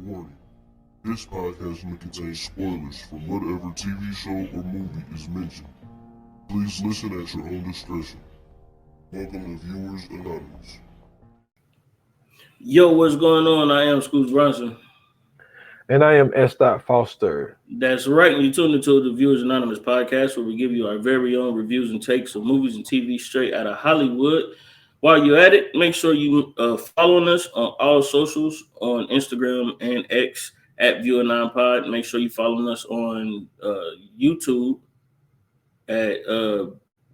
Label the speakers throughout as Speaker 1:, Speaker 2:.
Speaker 1: Warning: this podcast may contain spoilers from whatever TV show or movie is mentioned. Please listen at your own discretion. Welcome to Viewers Anonymous.
Speaker 2: Yo, what's going on? I am Scoots Bronson.
Speaker 3: And I am S. Foster.
Speaker 2: That's right. You tuned into the Viewers Anonymous podcast, where we give you our very own reviews and takes of movies and TV straight out of Hollywood. While you're at it, make sure you following us on all socials on Instagram and X at ViewerAnonPod. Make sure you following us on YouTube at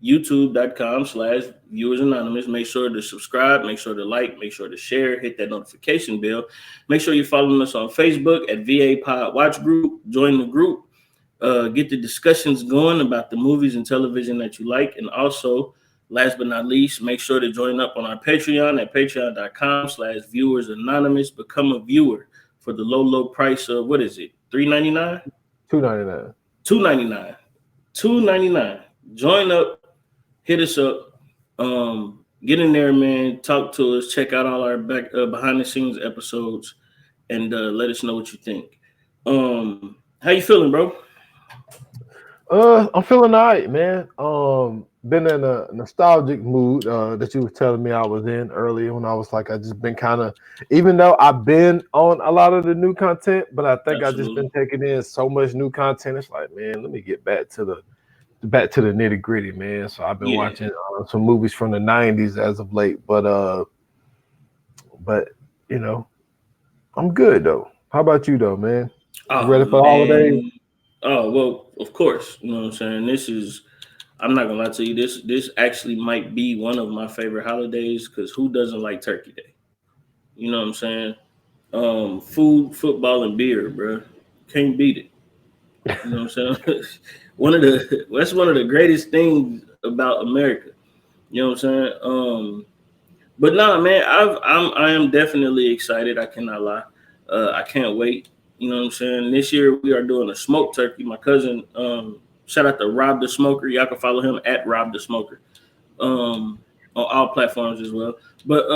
Speaker 2: youtube.com/viewersanonymous. Make sure to subscribe, make sure to like, make sure to share, hit that notification bell. Make sure you're following us on Facebook at VA Pod Watch Group. Join the group, get the discussions going about the movies and television that you like. And also, last but not least, make sure to join up on our Patreon at patreon.com/viewersanonymous. Become a viewer for the low price of, what is it, $3.99?
Speaker 3: $2.99.
Speaker 2: $2.99. Join up, hit us up, get in there, man. Talk to us, check out all our behind the scenes episodes, and let us know what you think. How you feeling, bro?
Speaker 3: I'm feeling all right, man. Been in a nostalgic mood that you were telling me I was in earlier when I was like, I just been kind of, even though I've been on a lot of the new content, but I think I've just been taking in so much new content. It's like, man, let me get back to the nitty gritty, man. So I've been watching some movies from the 90s as of late, but you know, I'm good though. How about you though, man? You ready for the holidays?
Speaker 2: Oh, well, of course. You know what I'm saying? I'm not gonna lie to you, this actually might be one of my favorite holidays, because who doesn't like Turkey Day? You know what I'm saying? Food, football, and beer, bro. Can't beat it. You know what I'm saying? That's one of the greatest things about America. You know what I'm saying? But nah, man, I am definitely excited. I cannot lie. I can't wait. You know what I'm saying? This year we are doing a smoked turkey. My cousin, shout out to Rob the Smoker. Y'all can follow him at Rob the Smoker, on all platforms as well. But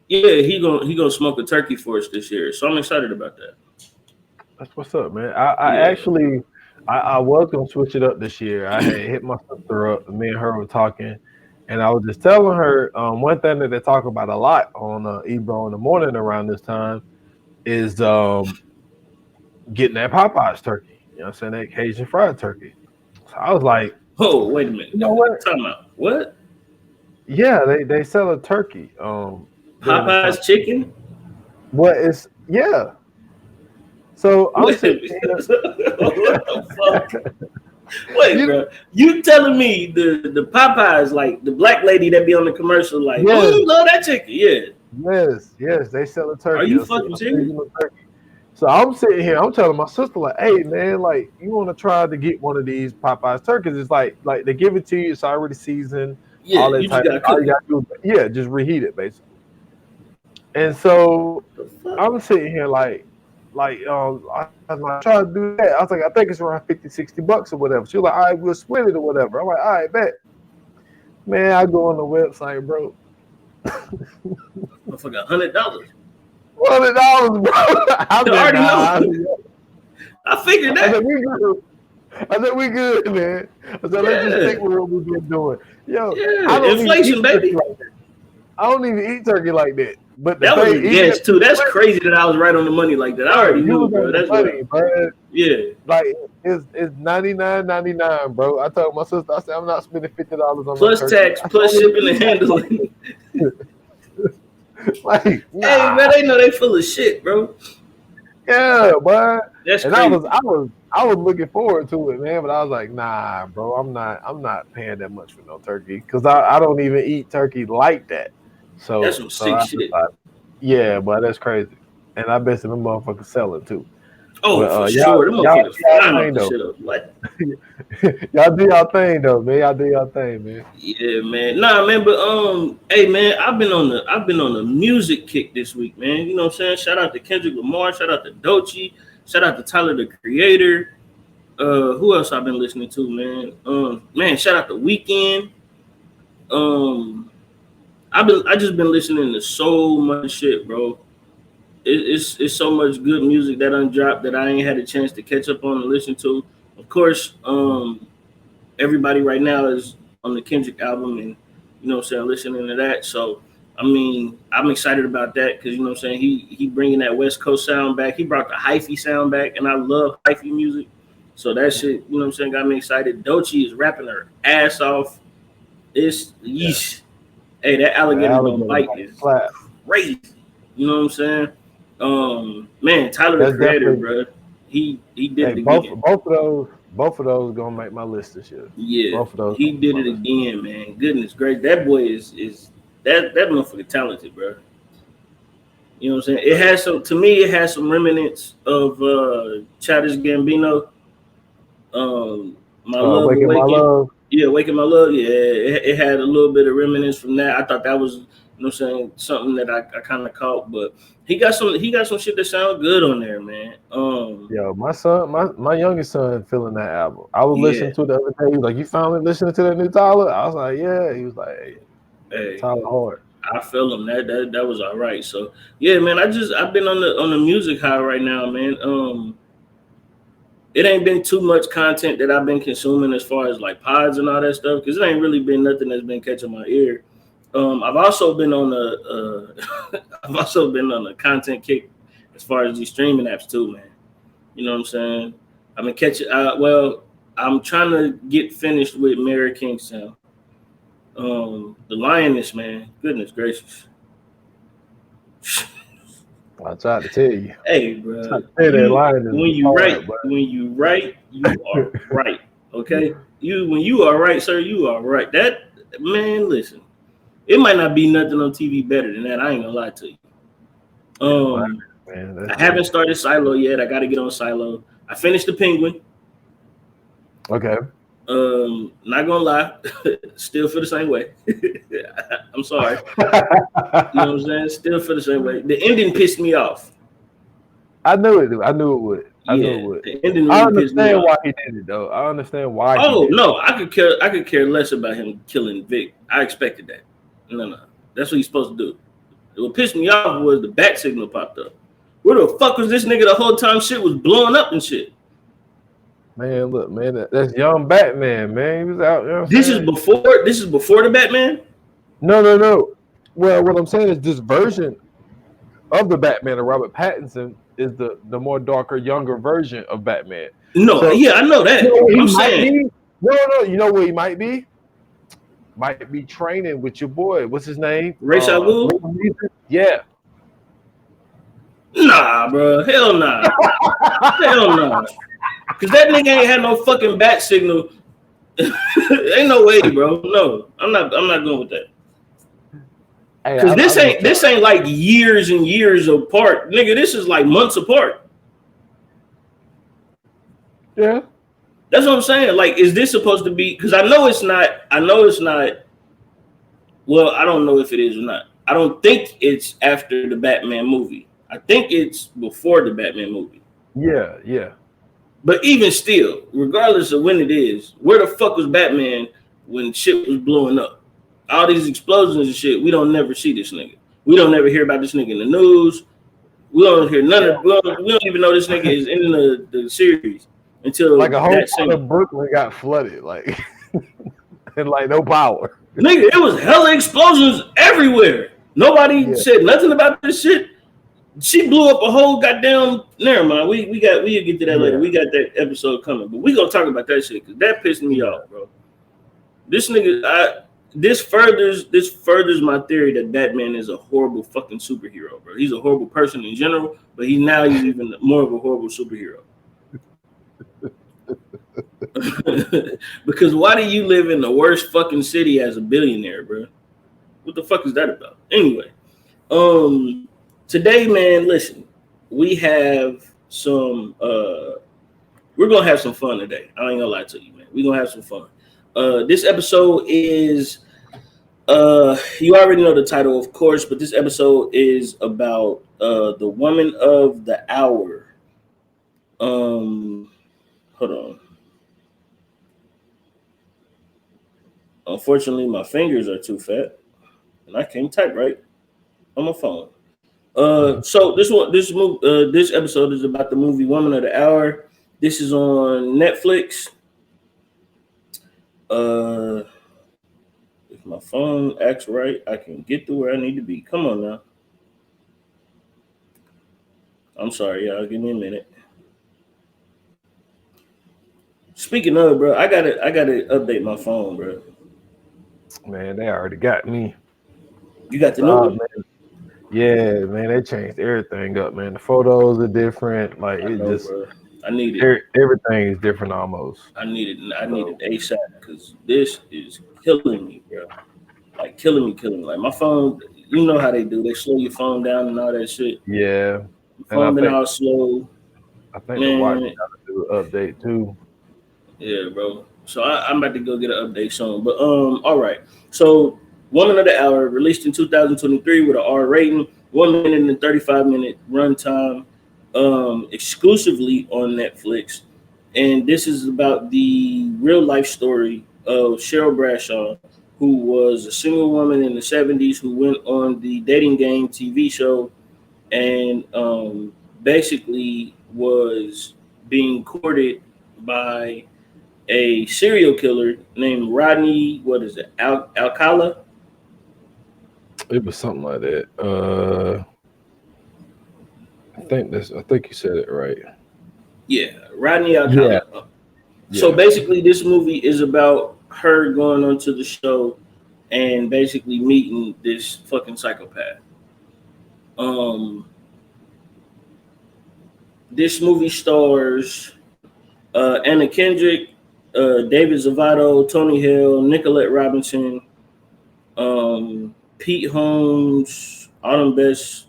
Speaker 2: yeah, he gonna smoke a turkey for us this year. So I'm excited about that.
Speaker 3: That's what's up, man. I was gonna switch it up this year. I had hit my sister up, and me and her were talking, and I was just telling her one thing that they talk about a lot on Ebro in the morning around this time is getting that Popeyes turkey. You know what I'm saying? That Cajun fried turkey. So I was like,
Speaker 2: oh, wait a minute.
Speaker 3: You know what?
Speaker 2: Time out. What?
Speaker 3: Yeah, they sell a turkey.
Speaker 2: Popeyes chicken?
Speaker 3: What is So I'm sitting here.
Speaker 2: What the fuck? Wait, bro. You telling me the Popeyes, like the black lady that be on the commercial, like, oh, you love that chicken? Yeah.
Speaker 3: Yes, they sell a turkey.
Speaker 2: Are you fucking serious?
Speaker 3: So I'm sitting here, I'm telling my sister, like, hey man, like, you want to try to get one of these Popeyes turkeys? It's like they give it to you, it's already seasoned.
Speaker 2: Yeah,
Speaker 3: all that
Speaker 2: you just gotta cook
Speaker 3: it. Just reheat it basically. And so I'm sitting here I was like, try to do that. I was like, I think it's around $50-$60 or whatever. She was like, all right, we'll split it or whatever. I'm like, all right, bet. Man, I go on the website, bro.
Speaker 2: I forgot $100.
Speaker 3: $100, bro. I
Speaker 2: already know. I figured that.
Speaker 3: I said we good, man. I said let's just stick with what we've been doing. Yo,
Speaker 2: inflation, baby.
Speaker 3: I don't even eat turkey like that. But
Speaker 2: that was a guess too. That's crazy that I was right on the money like that. I already knew, bro. That's funny,
Speaker 3: bro.
Speaker 2: Yeah.
Speaker 3: Like it's $99.99, bro. I told my sister, I said I'm not spending $50 on
Speaker 2: plus tax, plus shipping and handling.
Speaker 3: Like,
Speaker 2: hey, man, they know they full of shit, bro.
Speaker 3: Yeah, boy.
Speaker 2: That's
Speaker 3: and
Speaker 2: crazy.
Speaker 3: I was looking forward to it, man. But I was like, nah, bro. I'm not paying that much for no turkey, because I don't even eat turkey like that. So
Speaker 2: that's some sick shit.
Speaker 3: Yeah, but that's crazy. And I bet some motherfuckers sell it too.
Speaker 2: Oh, but, for sure. Them motherfuckers flying off the shit up. Like,
Speaker 3: y'all do y'all thing though, man. Y'all do y'all thing, man.
Speaker 2: Yeah, man. Nah, man. But hey, man, I've been on the music kick this week, man. You know what I'm saying? Shout out to Kendrick Lamar. Shout out to Doechii. Shout out to Tyler the Creator. Who else I've been listening to, man? Man, shout out to Weeknd. I just been listening to so much shit, bro. it's so much good music that undropped that I ain't had a chance to catch up on and listen to. Of course, everybody right now is on the Kendrick album, and you know what I'm saying, listening to that. So I mean, I'm excited about that because you know what I'm saying, he bringing that West Coast sound back. He brought the hyphy sound back, and I love hyphy music. So that shit, you know what I'm saying, got me excited. Doechii is rapping her ass off. It's yeesh. Hey, that
Speaker 3: The
Speaker 2: alligator don't
Speaker 3: alligator
Speaker 2: bite
Speaker 3: might
Speaker 2: is
Speaker 3: slap.
Speaker 2: crazy. You know what I'm saying? Man, Tyler the
Speaker 3: That's
Speaker 2: Creator,
Speaker 3: definitely.
Speaker 2: bro. He did
Speaker 3: Hey,
Speaker 2: it again.
Speaker 3: both of those gonna make my list this year.
Speaker 2: Yeah,
Speaker 3: Both of those
Speaker 2: he
Speaker 3: gonna make
Speaker 2: did
Speaker 3: my
Speaker 2: it
Speaker 3: list.
Speaker 2: again, man. Goodness great. That boy is that motherfucker talented, bro. You know what I'm saying? It has some, to me, it has some remnants of Childish Gambino. My Love
Speaker 3: Waking My
Speaker 2: Awakened.
Speaker 3: Love.
Speaker 2: Yeah, Waking My Love. Yeah, it had a little bit of remnants from that. I thought that was, you know what I'm saying, something that I kind of caught, but he got some shit that sound good on there, man.
Speaker 3: Yo, my son, my youngest son feeling that album. I was
Speaker 2: Yeah,
Speaker 3: listening to it the other day. He was like, "You finally listening to that new Tyler?" I was like, "Yeah." He was like, "Hey,
Speaker 2: hey,
Speaker 3: Tyler hard."
Speaker 2: I feel him. That was all right. So yeah, man, I've been on the music high right now, man. It ain't been too much content that I've been consuming as far as like pods and all that stuff, because it ain't really been nothing that's been catching my ear. I've also been on I've also been on a content kick as far as these streaming apps too, man. You know what I'm saying? I've been catching. Well, I'm trying to get finished with Mary Kingstown. The Lioness, man. Goodness gracious.
Speaker 3: I tried to tell you.
Speaker 2: Hey,
Speaker 3: I tried
Speaker 2: bro,
Speaker 3: to tell that line
Speaker 2: when
Speaker 3: is
Speaker 2: you
Speaker 3: hard,
Speaker 2: write,
Speaker 3: but
Speaker 2: you are right. Okay, when you are right, sir, you are right. That man, listen, it might not be nothing on TV better than that. I ain't gonna lie to you.
Speaker 3: yeah, Lion,
Speaker 2: Um,
Speaker 3: man, that's
Speaker 2: I haven't
Speaker 3: dope.
Speaker 2: started Silo yet. I got to get on Silo. I finished the Penguin.
Speaker 3: Okay.
Speaker 2: Not gonna lie, still feel the same way. I'm sorry. You know what I'm saying? Still feel the same way. The ending pissed me off.
Speaker 3: I knew it. I knew it would. I knew it
Speaker 2: Yeah,
Speaker 3: would.
Speaker 2: the ending
Speaker 3: I
Speaker 2: really pissed me
Speaker 3: understand
Speaker 2: off.
Speaker 3: why he did it, though. I understand why he
Speaker 2: Oh
Speaker 3: did it.
Speaker 2: no, I could care less about him killing Vic. I expected that. No. That's what he's supposed to do. What pissed me off was the bat signal popped up. Where the fuck was this nigga the whole time shit was blowing up and shit?
Speaker 3: Man, look, man, that's young Batman, man. He was out, you know what I'm saying?
Speaker 2: This is before the Batman?
Speaker 3: No. Well, what I'm saying is this version of the Batman of Robert Pattinson is the more darker, younger version of Batman.
Speaker 2: No,
Speaker 3: So
Speaker 2: yeah, I know
Speaker 3: you know
Speaker 2: that.
Speaker 3: where he
Speaker 2: I'm
Speaker 3: might
Speaker 2: saying
Speaker 3: be? No. You know where he might be? Might be training with your boy. What's his name?
Speaker 2: Ra's al Ghul?
Speaker 3: Liam Neeson? Yeah.
Speaker 2: Nah, bro. Hell nah. Hell nah. Cause that nigga ain't had no fucking bat signal. Ain't no way, bro. No, I'm not going with that.
Speaker 3: Hey,
Speaker 2: Cause
Speaker 3: I'm just
Speaker 2: this ain't like years and years apart, nigga. This is like months apart.
Speaker 3: yeah.
Speaker 2: That's what I'm saying. Like, is this supposed to be? Because I know it's not. I know it's not. Well, I don't know if it is or not. I don't think it's after the Batman movie. I think it's before the Batman movie.
Speaker 3: Yeah.
Speaker 2: But even still, regardless of when it is, where the fuck was Batman when shit was blowing up? All these explosions and shit. We don't never see this nigga. We don't ever hear about this nigga in the news. We don't hear none of. We don't even know this nigga is in the series
Speaker 3: Like
Speaker 2: until
Speaker 3: a whole
Speaker 2: that
Speaker 3: part
Speaker 2: scene.
Speaker 3: of Brooklyn got flooded, like and like no power.
Speaker 2: Nigga, it was hella explosions everywhere. Nobody
Speaker 3: Yeah.
Speaker 2: said nothing about this shit. She blew up a whole goddamn. Never mind. We'll get to that later.
Speaker 3: Yeah.
Speaker 2: We got that episode coming, but we gonna talk about that shit because that pissed me off, bro. This nigga, this furthers my theory that Batman is a horrible fucking superhero, bro. He's a horrible person in general, but he's even more of a horrible superhero. Because why do you live in the worst fucking city as a billionaire, bro? What the fuck is that about? Anyway, today, man, listen, we have some we're gonna have some fun today. I ain't gonna lie to you, man. We're gonna have some fun. This episode is you already know the title, of course, but this episode is about the woman of the hour. Hold on. Unfortunately, my fingers are too fat and I can't type right on my phone. So this episode is about the movie Woman of the Hour. This is on Netflix. If my phone acts right, I can get to where I need to be. Come on now. I'm sorry, y'all. Give me a minute. Speaking of, bro, I gotta update my phone, bro.
Speaker 3: Man, they already got me.
Speaker 2: You got the new one?
Speaker 3: Man. Yeah, man, they changed everything up, man. The photos are different. Like
Speaker 2: I
Speaker 3: it
Speaker 2: know,
Speaker 3: just
Speaker 2: bro. I need it.
Speaker 3: everything is different almost.
Speaker 2: I need it ASAP because this is killing me, bro. Like killing me. Like my phone, you know how they do. They slow your phone down and all that shit.
Speaker 3: Yeah,
Speaker 2: My
Speaker 3: and I
Speaker 2: phone been
Speaker 3: think
Speaker 2: all slow.
Speaker 3: the watch
Speaker 2: Man,
Speaker 3: got to do an update too.
Speaker 2: yeah, bro. So I'm about to go get an update soon. But all right. So Woman of the Hour released in 2023 with an R rating, 1 minute and 35-minute runtime, exclusively on Netflix. And this is about the real life story of Cheryl Bradshaw, who was a single woman in the 70s who went on the dating game TV show and basically was being courted by a serial killer named Rodney. What is it? Alcala?
Speaker 3: It was something like that. I think you said it right.
Speaker 2: Yeah, Rodney Alcala.
Speaker 3: Yeah.
Speaker 2: So basically, this movie is about her going onto the show and basically meeting this fucking psychopath. This movie stars Anna Kendrick, David Zavato, Tony Hill, Nicolette Robinson, Pete Holmes, Autumn Bess,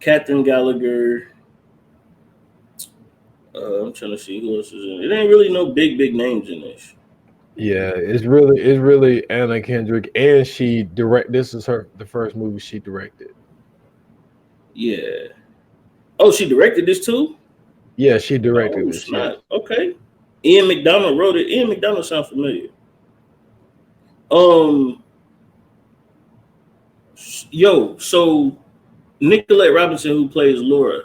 Speaker 2: Catherine Gallagher. I'm trying to see who else is in it. It ain't really no big names in this.
Speaker 3: Yeah, it's really Anna Kendrick, and this is the first movie she directed.
Speaker 2: Yeah. Oh, she directed this too?
Speaker 3: Yeah, she directed this.
Speaker 2: Snap. Yeah. Okay. Ian McDonald wrote it. Ian McDonald sounds familiar. So Nicolette Robinson, who plays Laura,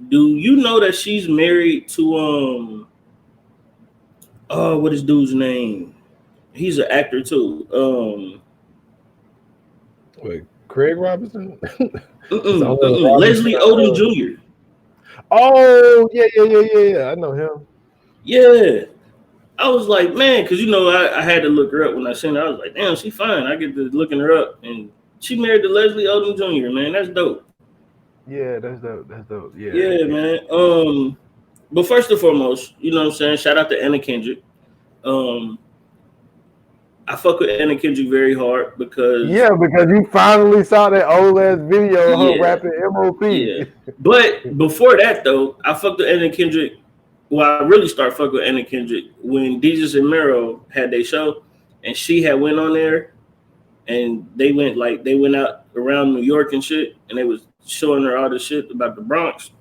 Speaker 2: do you know that she's married to what is dude's name? He's an actor too.
Speaker 3: Wait, Craig Robinson?
Speaker 2: Leslie Odom Jr.
Speaker 3: Oh, yeah. I know him.
Speaker 2: Yeah. I was like, man, because I had to look her up when I seen her. I was like, damn, she fine. I get to looking her up, and she married to Leslie Odom Jr. Man, that's dope.
Speaker 3: Yeah, that's dope.
Speaker 2: Yeah, man. But first and foremost, you know what I'm saying? Shout out to Anna Kendrick. I fuck with Anna Kendrick very hard because
Speaker 3: you finally saw that old ass video of her rapping MOP.
Speaker 2: Yeah. But before that though, I fucked with Anna Kendrick. Well, I really started fucking with Anna Kendrick when Desus and Mero had their show, and she had went on there, and they went out around New York and shit, and they was showing her all this shit about the Bronx.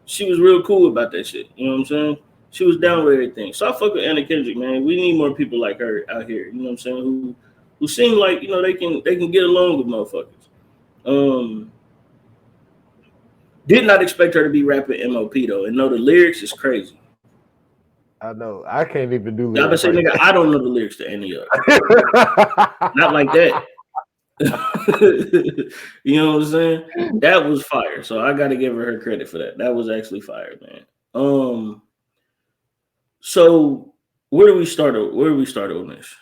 Speaker 2: She was real cool about that shit. You know what I'm saying? She was down with everything. So I fuck with Anna Kendrick, man. We need more people like her out here. You know what I'm saying? Who seem like they can get along with motherfuckers. Did not expect her to be rapping MOP though, and know the lyrics is crazy.
Speaker 3: I know. I can't even do
Speaker 2: lyrics. I say, nigga, I don't know the lyrics to any of it. Not like that. You know what I'm saying? That was fire. So I got to give her credit for that. That was actually fire, man. So where do we start on this?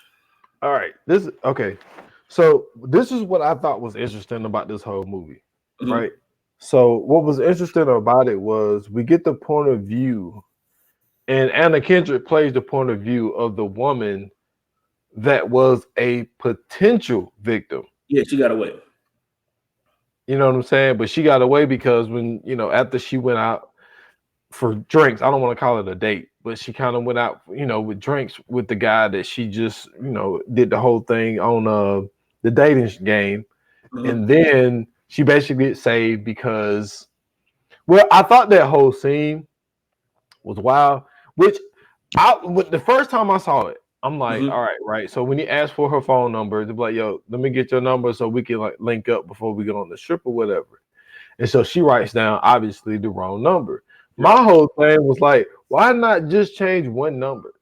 Speaker 3: All right. So this is what I thought was interesting about this whole movie, right? So what was interesting about it was we get the point of view, and Anna Kendrick plays the point of view of the woman that was a potential victim.
Speaker 2: Yeah, she got away.
Speaker 3: You know what I'm saying? But she got away because when, after she went out for drinks, I don't want to call it a date, but she kind of went out, with drinks with the guy that she just, did the whole thing on the dating game. And then she basically gets saved because, I thought that whole scene was wild, which the first time I saw it, I'm like, all right, right. So when he asked for her phone number, they're like, yo, let me get your number so we can link up before we get on the strip or whatever. And so she writes down obviously the wrong number.
Speaker 2: Right.
Speaker 3: My whole thing was like, why not just change one number?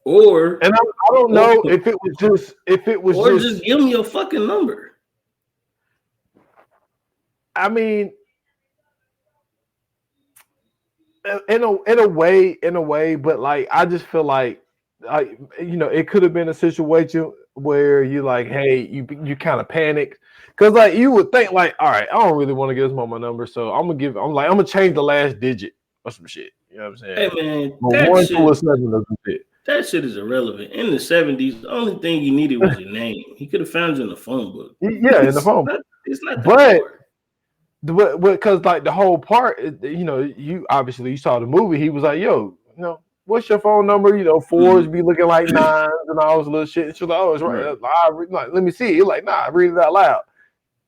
Speaker 2: Or
Speaker 3: And I don't know if it was
Speaker 2: just give me your fucking number.
Speaker 3: I mean, in a way, but like I just feel like it could have been a situation where you like, hey, you kind of panic because like you would think like, all right, I don't really want to give this mom my number, so I'm gonna change the last digit or some shit. You know what I'm saying?
Speaker 2: Hey man,
Speaker 3: Well, 1 to a 7 or some shit.
Speaker 2: That shit is irrelevant. In the 70s, the only thing you needed was your name. He could have found you in the phone book.
Speaker 3: Yeah, in the phone book.
Speaker 2: It's not that hard.
Speaker 3: But because like the whole part, you obviously you saw the movie. He was like, "Yo, what's your phone number? Fours be looking like nines and all this little shit." And she was like, "Oh, it's right. Like, let me see it." He's like, "Nah, read it out loud."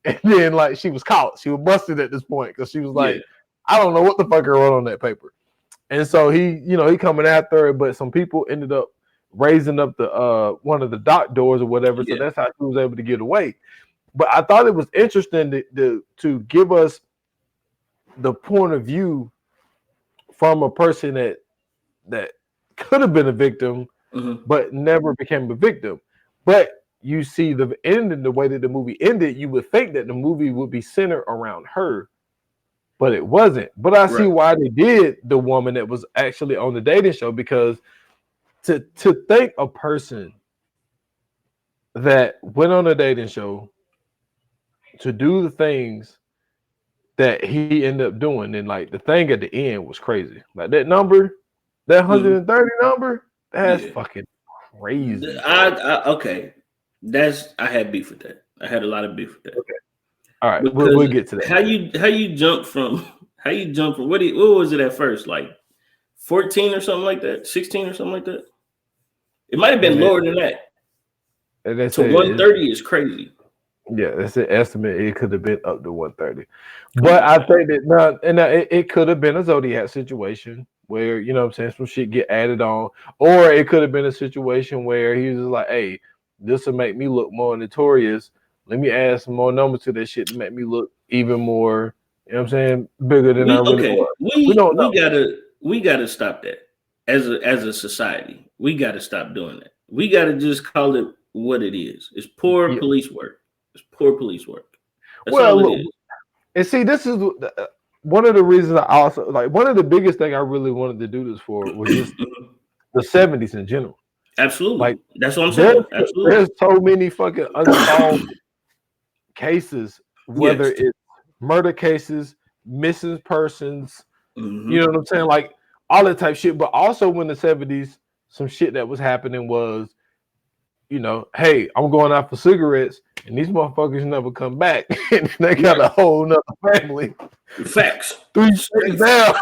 Speaker 3: And then like she was caught. She was busted at this point because she was like, "I don't know what the fuck I wrote on that paper." And so he coming after her, but some people ended up raising up the one of the dock doors or whatever. So that's how she was able to get away. But I thought it was interesting to give us the point of view from a person that could have been a victim, but never became a victim. But you see the ending, the way that the movie ended, you would think that the movie would be centered around her, but it wasn't. But I see why they did the woman that was actually on the dating show, because to think a person that went on a dating show to do the things that he ended up doing, and like the thing at the end was crazy. Like that number, that 130 number, that's fucking crazy.
Speaker 2: Okay, I had beef with that. I had a lot of beef with that.
Speaker 3: Okay, all right, we'll get to that.
Speaker 2: How you jump from what was it at first, like 14 or something like that, 16 or something like that? It might have been lower than that. So 130 is crazy.
Speaker 3: Yeah, that's an estimate. It could have been up to 130, but I think that it could have been a Zodiac situation where some shit get added on, or it could have been a situation where he was just like, "Hey, this will make me look more notorious. Let me add some more numbers to that shit to make me look even more." You know what I'm saying? Bigger than I really was.
Speaker 2: We gotta stop that as a society. We gotta stop doing that. We gotta just call it what it is. It's poor police work. It's poor police work. That's all it is.
Speaker 3: And see, this is one of the reasons I also like. One of the biggest thing I really wanted to do this for was just the 70s in general.
Speaker 2: Absolutely,
Speaker 3: like
Speaker 2: that's what I'm saying. Absolutely,
Speaker 3: there's so many fucking unsolved cases, whether it's murder cases, missing persons. You know what I'm saying? Like all that type of shit. But also, when the 70s, some shit that was happening was, hey, I'm going out for cigarettes, and these motherfuckers never come back, and they got a whole nother family.
Speaker 2: Facts.
Speaker 3: 3 states down.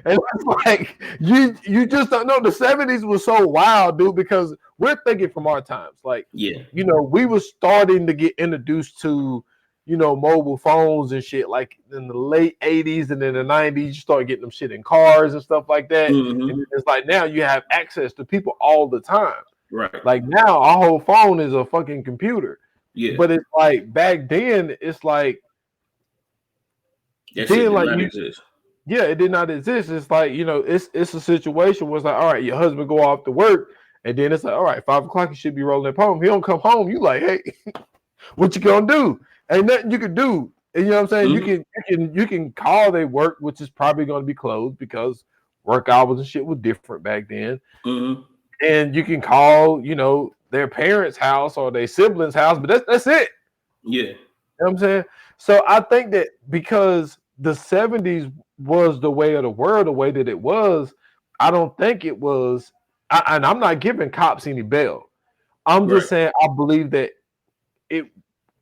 Speaker 3: And it's like you just don't know. The 70s was so wild, dude, because we're thinking from our times. Like, we were starting to get introduced to, mobile phones and shit, like in the late 80s, and then the 90s, you start getting them shit in cars and stuff like that. And it's like now you have access to people all the time.
Speaker 2: Right.
Speaker 3: Like now, our whole phone is a fucking computer.
Speaker 2: Yeah.
Speaker 3: But it's like back then, it's like
Speaker 2: that shit did not exist.
Speaker 3: Yeah, it did not exist. It's like, it's a situation where it's like, all right, your husband go off to work, and then it's like, all right, 5 o'clock, you should be rolling up home. He don't come home. You like, hey, what you gonna do? Ain't nothing you can do. And you know what I'm saying? You can call they work, which is probably gonna be closed because work hours and shit was different back then. And you can call, their parents' house or their siblings' house, but that's it.
Speaker 2: Yeah.
Speaker 3: You know what I'm saying? So I think that because the 70s was the way of the world, the way that it was, I don't think it was, and I'm not giving cops any bail. I'm just saying I believe that it,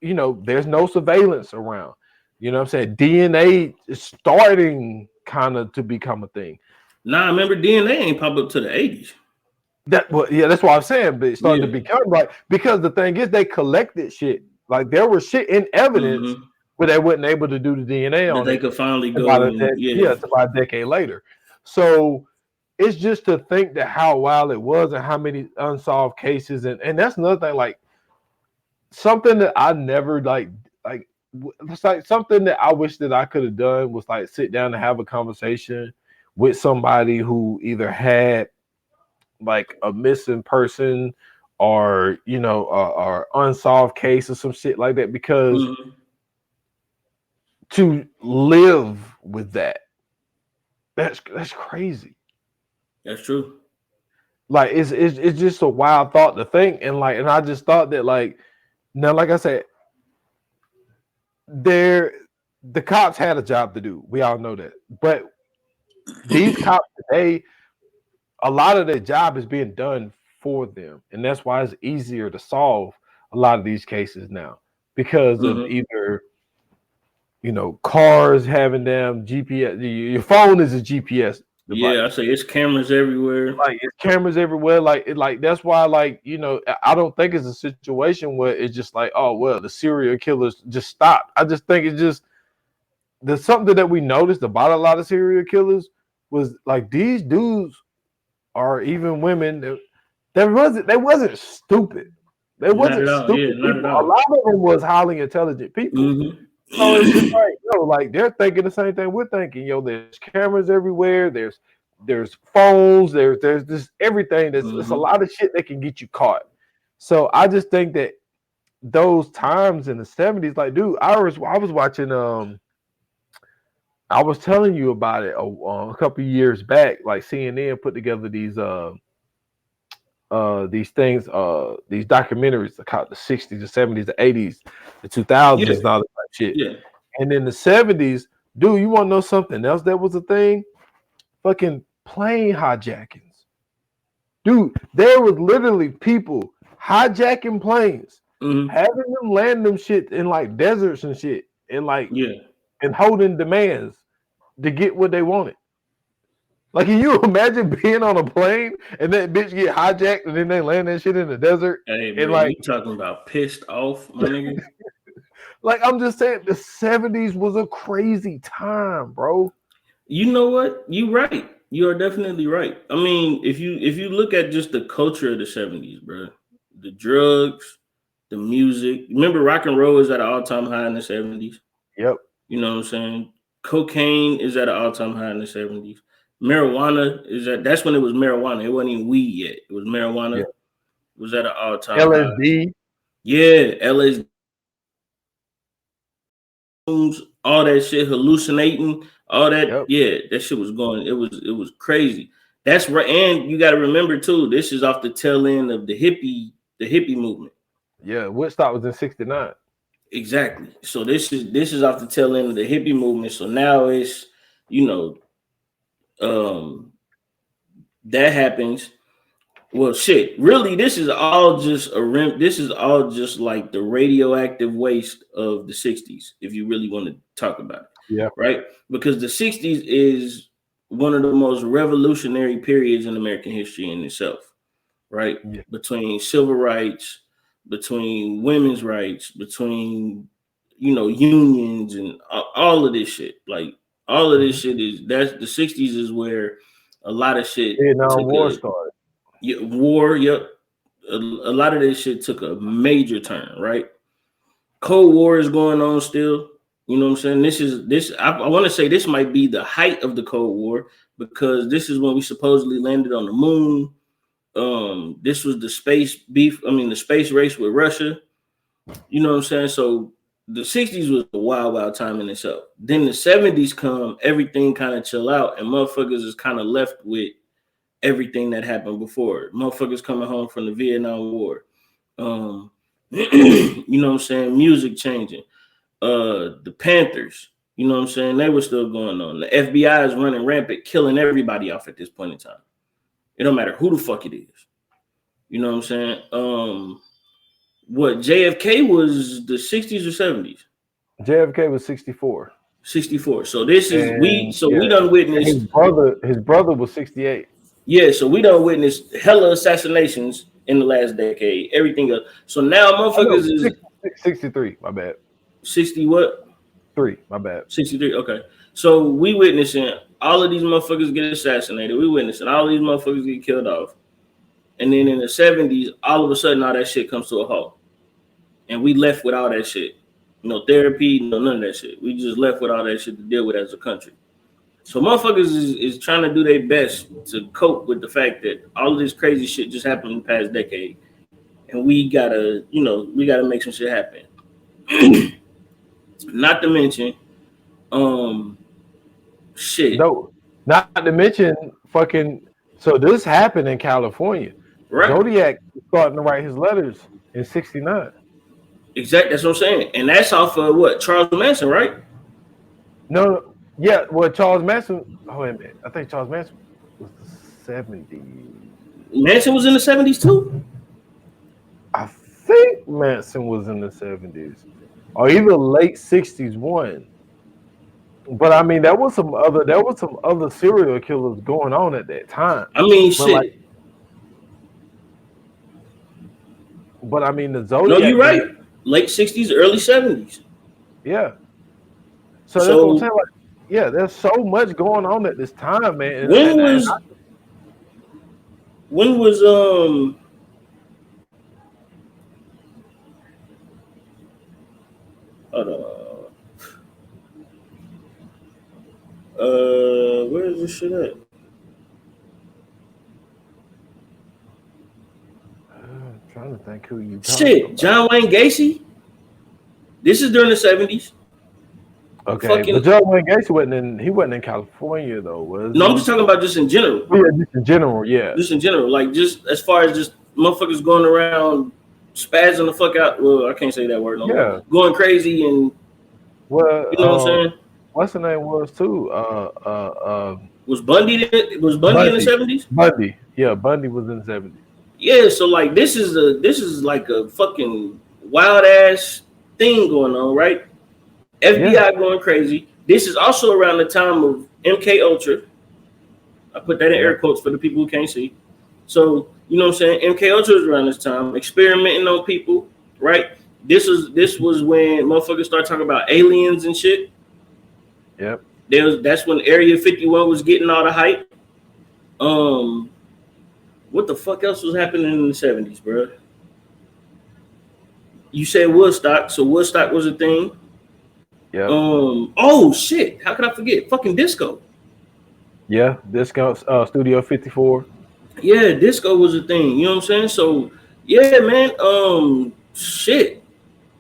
Speaker 3: there's no surveillance around. You know what I'm saying? DNA is starting kind of to become a thing.
Speaker 2: Nah, remember DNA ain't pop up to the 80s.
Speaker 3: That's what I'm saying. But it started to become like, because the thing is, they collected shit. Like there was shit in evidence, but they wasn't able to do the DNA on it.
Speaker 2: They could finally go.
Speaker 3: It's about a decade later. So it's just to think that how wild it was and how many unsolved cases, and that's another thing. Like something that I never like it's like something that I wish that I could have done was like sit down and have a conversation with somebody who either had like a missing person or or unsolved case or some shit like that, because
Speaker 2: Mm-hmm.
Speaker 3: to live with that's crazy.
Speaker 2: That's true.
Speaker 3: Like it's just a wild thought to think, and I just thought that like now, like I said, there the cops had a job to do. We all know that, but these cops today, a lot of their job is being done for them, and that's why it's easier to solve a lot of these cases now because of
Speaker 2: Mm-hmm.
Speaker 3: either cars having them GPS. Your phone is a GPS
Speaker 2: Yeah, I
Speaker 3: device.
Speaker 2: say it's cameras everywhere.
Speaker 3: Like it's cameras everywhere. Like that's why I don't think it's a situation where it's just like, oh well, the serial killers just stopped. I just think it's just there's something that we noticed about a lot of serial killers was like these dudes or even women they wasn't stupid. They
Speaker 2: Not
Speaker 3: wasn't
Speaker 2: at all. Yeah,
Speaker 3: stupid
Speaker 2: not at
Speaker 3: people. A
Speaker 2: all.
Speaker 3: lot of them was highly intelligent people. So it's just
Speaker 2: Mm-hmm.
Speaker 3: like, like they're thinking the same thing we're thinking. There's cameras everywhere. There's phones. There's this everything. It's a
Speaker 2: Mm-hmm.
Speaker 3: lot of shit that can get you caught. So I just think that those times in the 70s, like, dude, I was watching. I was telling you about it a couple of years back. Like CNN put together these things, these documentaries about the 60s, the 70s, the 80s, the
Speaker 2: Yeah,
Speaker 3: 2000s, and all that type of shit.
Speaker 2: yeah.
Speaker 3: And in the 70s, dude, you want to know something else that was a thing? Fucking plane hijackings. Dude, there was literally people hijacking planes,
Speaker 2: Mm-hmm.
Speaker 3: having them land them shit in like deserts and shit, and like
Speaker 2: Yeah.
Speaker 3: and holding demands to get what they wanted. Like, can you imagine being on a plane and that bitch get hijacked and then they land that shit in the desert?
Speaker 2: Hey,
Speaker 3: And
Speaker 2: bro,
Speaker 3: like,
Speaker 2: you talking about pissed off, my nigga?
Speaker 3: I'm just saying, the 70s was a crazy time, bro.
Speaker 2: You know what? You right. You are definitely right. I mean, if you look at just the culture of the 70s, bro, the drugs, the music. Remember, rock and roll is at an all time high in the 70s.
Speaker 3: Yep.
Speaker 2: You know what I'm saying? Cocaine is at an all time high in the 70s. Marijuana that's when it was marijuana. It wasn't even weed yet. It was marijuana.
Speaker 3: Yeah.
Speaker 2: It was at an all time high.
Speaker 3: LSD.
Speaker 2: Yeah, LSD, all that shit, hallucinating, all that.
Speaker 3: Yep.
Speaker 2: Yeah, that shit was going. It was crazy. That's right. And you got to remember too. This is off the tail end of the hippie movement.
Speaker 3: Yeah. Woodstock was in 69.
Speaker 2: Exactly. So this is off the tail end of the hippie movement. So now it's you know um that happens. Well, shit. Really, this is all just a rim. This is all just like the radioactive waste of the '60s. If you really want to talk about it,
Speaker 3: Yeah.
Speaker 2: right? Because the '60s is one of the most revolutionary periods in American history in itself, right?
Speaker 3: Yeah.
Speaker 2: Between civil rights, between women's rights, between unions and all of this shit. Like all of this
Speaker 3: Mhm.
Speaker 2: shit that's the '60s is where a lot of shit
Speaker 3: Vietnam
Speaker 2: took
Speaker 3: War
Speaker 2: a
Speaker 3: started.
Speaker 2: yeah, war. Yep, a lot of this shit took a major turn. Right, Cold War is going on still. You know what I'm saying? I want to say this might be the height of the Cold War because this is when we supposedly landed on the moon. This was the space beef. I mean, the space race with Russia. You know what I'm saying? So the '60s was a wild, wild time in itself. Then the '70s come, everything kind of chill out, and motherfuckers is kind of left with everything that happened before. Motherfuckers coming home from the Vietnam War. You know what I'm saying? Music changing. The Panthers, you know what I'm saying? They were still going on. The FBI is running rampant, killing everybody off at this point in time. It don't matter who the fuck it is. You know what I'm saying? What JFK was the 60s or 70s?
Speaker 3: JFK was 64.
Speaker 2: 64. So this is
Speaker 3: And
Speaker 2: we
Speaker 3: yeah,
Speaker 2: done
Speaker 3: his
Speaker 2: witnessed.
Speaker 3: brother was 68.
Speaker 2: Yeah, so we done witnessed hella assassinations in the last decade. Everything else. So now
Speaker 3: I know
Speaker 2: motherfuckers is
Speaker 3: 63. My bad.
Speaker 2: 60 what?
Speaker 3: 3. My bad.
Speaker 2: 63. Okay. So we witnessing all of these motherfuckers get assassinated. We witnessing all of these motherfuckers get killed off. And then in the 70s, all of a sudden all that shit comes to a halt. And we left with all that shit. no therapy, no none of that shit. We just left with all that shit to deal with as a country. So motherfuckers is trying to do their best to cope with the fact that all of this crazy shit just happened in the past decade, and we gotta, we gotta make some shit happen. Not to mention, shit.
Speaker 3: No, not to mention fucking. So this happened in California.
Speaker 2: Right.
Speaker 3: Zodiac was starting to write his letters in '69.
Speaker 2: Exactly. That's what I'm saying, and that's off of what Charles Manson, right?
Speaker 3: No, yeah. Well, Charles Manson. Oh wait a minute. I think Charles Manson was the '70s.
Speaker 2: Manson was in the '70s too.
Speaker 3: I think Manson was in the '70s, or either late '60s one. But I mean, there was some other serial killers going on at that time.
Speaker 2: I mean,
Speaker 3: But
Speaker 2: shit.
Speaker 3: like, but I mean, the Zodiac.
Speaker 2: No, you're right. Late '60s, early '70s.
Speaker 3: Yeah. So that's what I'm saying. Like, yeah, there's so much going on at this time, man.
Speaker 2: When was hold on. Where is this shit at?
Speaker 3: I'm trying to think who you.
Speaker 2: Shit, John Wayne Gacy. This is during the '70s.
Speaker 3: Okay, but John Wayne Gacy wasn't in California though, was he?
Speaker 2: No, I'm just talking about just in general.
Speaker 3: Yeah, just in general, yeah.
Speaker 2: Just in general, like just as far as just motherfuckers going around spazzing the fuck out. Well, I can't say that word no more. Going crazy and
Speaker 3: well,
Speaker 2: you know what I'm saying?
Speaker 3: What's the name was too?
Speaker 2: Was Bundy in the '70s?
Speaker 3: Bundy, yeah, Bundy was in the '70s.
Speaker 2: Yeah, so like this is like a fucking wild ass thing going on, right? FBI going crazy. This is also around the time of MK Ultra. I put that in air quotes for the people who can't see. So you know what I'm saying? MK Ultra was around this time, experimenting on people, right? This was when motherfuckers started talking about aliens and shit.
Speaker 3: Yep.
Speaker 2: That's when Area 51 was getting all the hype. What the fuck else was happening in the '70s, bro? You said Woodstock, so Woodstock was a thing.
Speaker 3: Yeah.
Speaker 2: Oh shit! How could I forget? Fucking disco.
Speaker 3: Yeah, disco. Studio 54.
Speaker 2: Yeah, disco was a thing. You know what I'm saying? So yeah, man. Shit.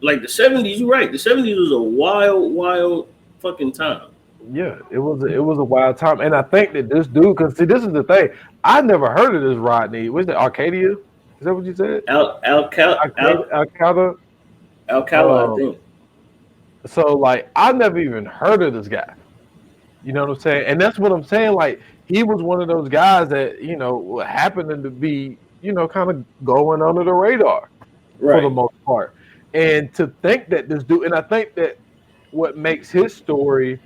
Speaker 2: Like the '70s, you're right. The '70s was a wild fucking time.
Speaker 3: Yeah, it was a wild time, and I think that this dude, because see, this is the thing. I never heard of this Rodney. What's the Arcadia? Is that what you said? Alcala,
Speaker 2: I think.
Speaker 3: So like, I never even heard of this guy. You know what I'm saying? And that's what I'm saying. Like, he was one of those guys that happened to be kind of going under the radar for the most part. And to think that this dude, and I think that what makes his story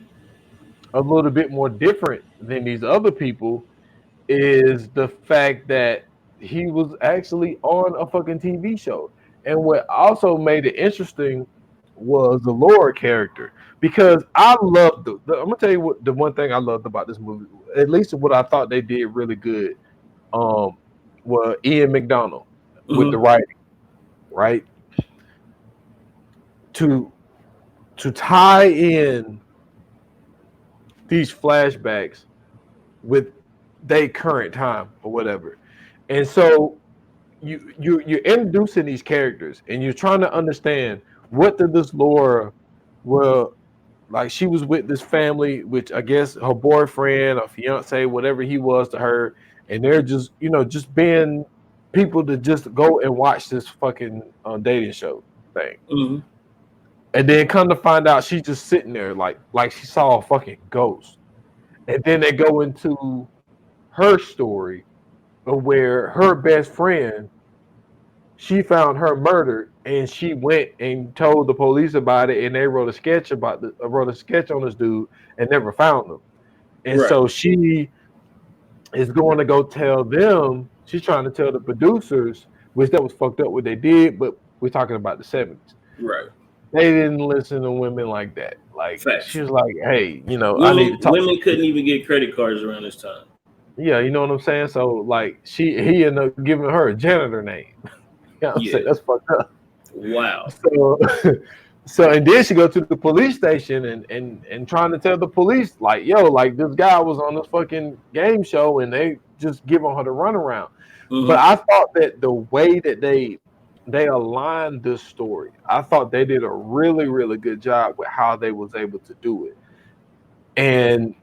Speaker 3: a little bit more different than these other people is the fact that he was actually on a fucking TV show. And what also made it interesting was the Laura character, because I loved I'm gonna tell you what the one thing I loved about this movie, at least what I thought they did really good, was Ian McDonald with the writing, right? To tie in these flashbacks with their current time or whatever. And so you're introducing these characters and you're trying to understand what did this Laura, well, like she was with this family, which I guess her boyfriend or fiance, whatever he was to her, and they're just, just being people to just go and watch this fucking dating show thing.
Speaker 2: Mm-hmm.
Speaker 3: And then come to find out she's just sitting there like she saw a fucking ghost. And then they go into her story of where her best friend, she found her murdered, and she went and told the police about it, and they wrote a sketch on this dude and never found him. And so she is going to go tell them. She's trying to tell the producers, which that was fucked up what they did, but we're talking about the '70s.
Speaker 2: Right.
Speaker 3: They didn't listen to women like that. Like, she was like, hey,
Speaker 2: women,
Speaker 3: I need to talk.
Speaker 2: Women couldn't even get credit cards around this time.
Speaker 3: Yeah, you know what I'm saying? So like he ended up giving her a janitor name. You know what I'm saying? That's fucked up.
Speaker 2: Wow.
Speaker 3: So and then she go to the police station and trying to tell the police like, yo, like this guy was on this fucking game show and they just giving her the runaround. But I thought that the way that they aligned this story, I thought they did a really, really good job with how they was able to do it. And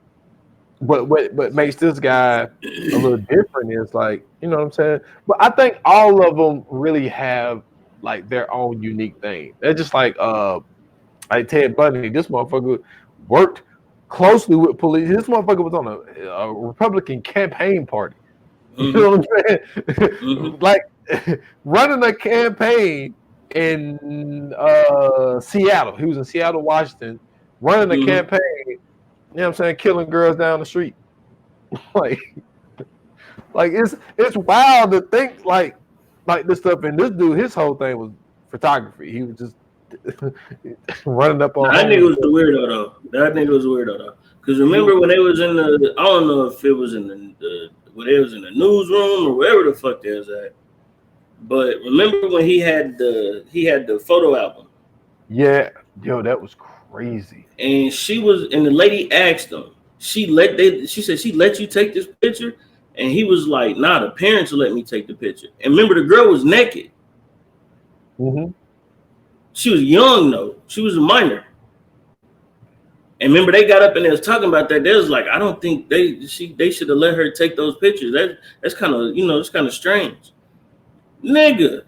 Speaker 3: what makes this guy a little different is like, you know what I'm saying? But I think all of them really have like their own unique thing. They're just like Ted Bundy. This motherfucker worked closely with police. This motherfucker was on a Republican campaign party. You know what I'm saying? Like running a campaign in Seattle. He was in Seattle, Washington, running a campaign. You know what I'm saying? Killing girls down the street. like it's wild to think like this stuff. And this dude, his whole thing was photography. He was just running up on.
Speaker 2: That nigga was the weirdo though. Because remember when they was in the, I don't know if it was in the when they was in the newsroom or wherever the fuck they was at. But remember when he had the photo album?
Speaker 3: Yeah, yo, that was crazy.
Speaker 2: And the lady asked him. She said she let you take this picture, and he was like, "Nah, the parents will let me take the picture." And remember, the girl was naked. She was young though. She was a minor. And remember, they got up and they was talking about that. They was like, I don't think they should have let her take those pictures. That's kind of, it's kind of strange. Nigga,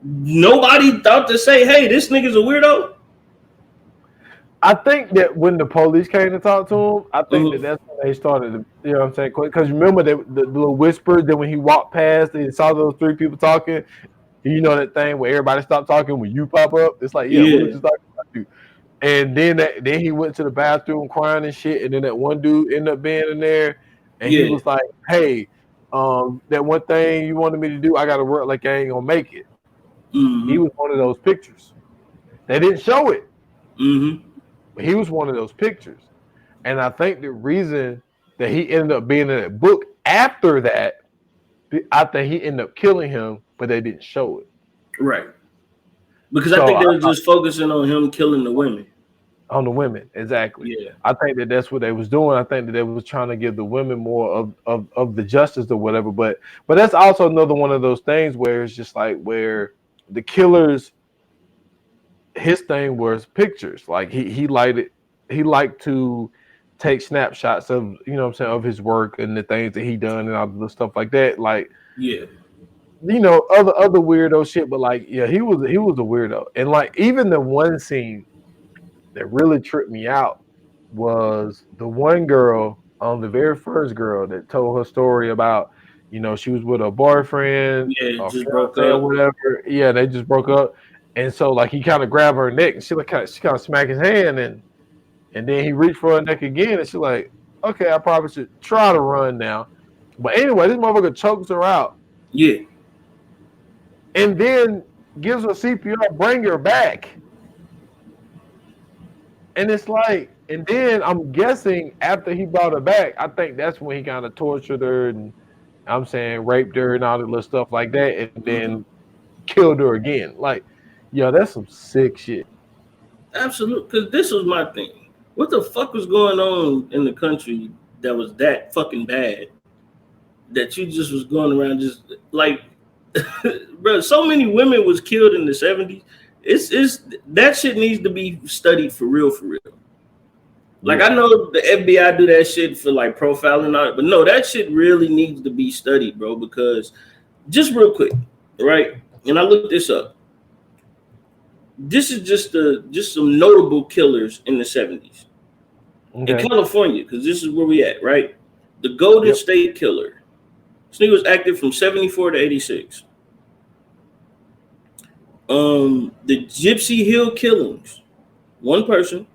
Speaker 2: nobody thought to say, hey, this nigga's a weirdo.
Speaker 3: I think that when the police came to talk to him, I think that's when they started to, you know what I'm saying? Because remember the little whisper that when he walked past, they saw those three people talking. You know that thing where everybody stopped talking when you pop up? It's like, we were just talking about you. And then he went to the bathroom crying and shit. And then that one dude ended up being in there. And he was like, hey, that one thing you wanted me to do, I got to work like I ain't going to make it. He was one of those pictures. They didn't show it. But he was one of those pictures. And I think the reason that he ended up being in that book after that, I think he ended up killing him, but they didn't show it.
Speaker 2: Right. Because I think they were just focusing on him killing the women.
Speaker 3: On the women, exactly.
Speaker 2: Yeah.
Speaker 3: I think that that's what they was doing. I think that they was trying to give the women more of the justice or whatever. But that's also another one of those things where it's just like where the killers, his thing was pictures. Like he liked to take snapshots of, you know what I'm saying, of his work and the things that he done and all the stuff like that. Like, other weirdo shit, but like, he was a weirdo. And like even the one scene that really tripped me out was the one girl on the very first girl that told her story about, she was with her boyfriend,
Speaker 2: just broke up,
Speaker 3: whatever. Yeah, they just broke up. And so like he kind of grabbed her neck and she kind of smacked his hand and then he reached for her neck again and she's like, okay, I probably should try to run now. But anyway, this motherfucker chokes her out.
Speaker 2: Yeah.
Speaker 3: And then gives her CPR, bring her back. And it's like, and then I'm guessing after he brought her back, I think that's when he kind of tortured her and raped her and all that little stuff like that, and then killed her again. Like, that's some sick shit.
Speaker 2: Absolutely, because this was my thing. What the fuck was going on in the country that was that fucking bad that you just was going around just like, bro? So many women was killed in the 70s. It's that shit needs to be studied for real. Like, I know the FBI do that shit for like profiling on it, but no, that shit really needs to be studied, bro. Because just real quick, right? And I looked this up. This is just some notable killers in the 70s in California, because this is where we at, right? The Golden State Killer. This nigga was active from 74 to 86. The Gypsy Hill Killings, one person,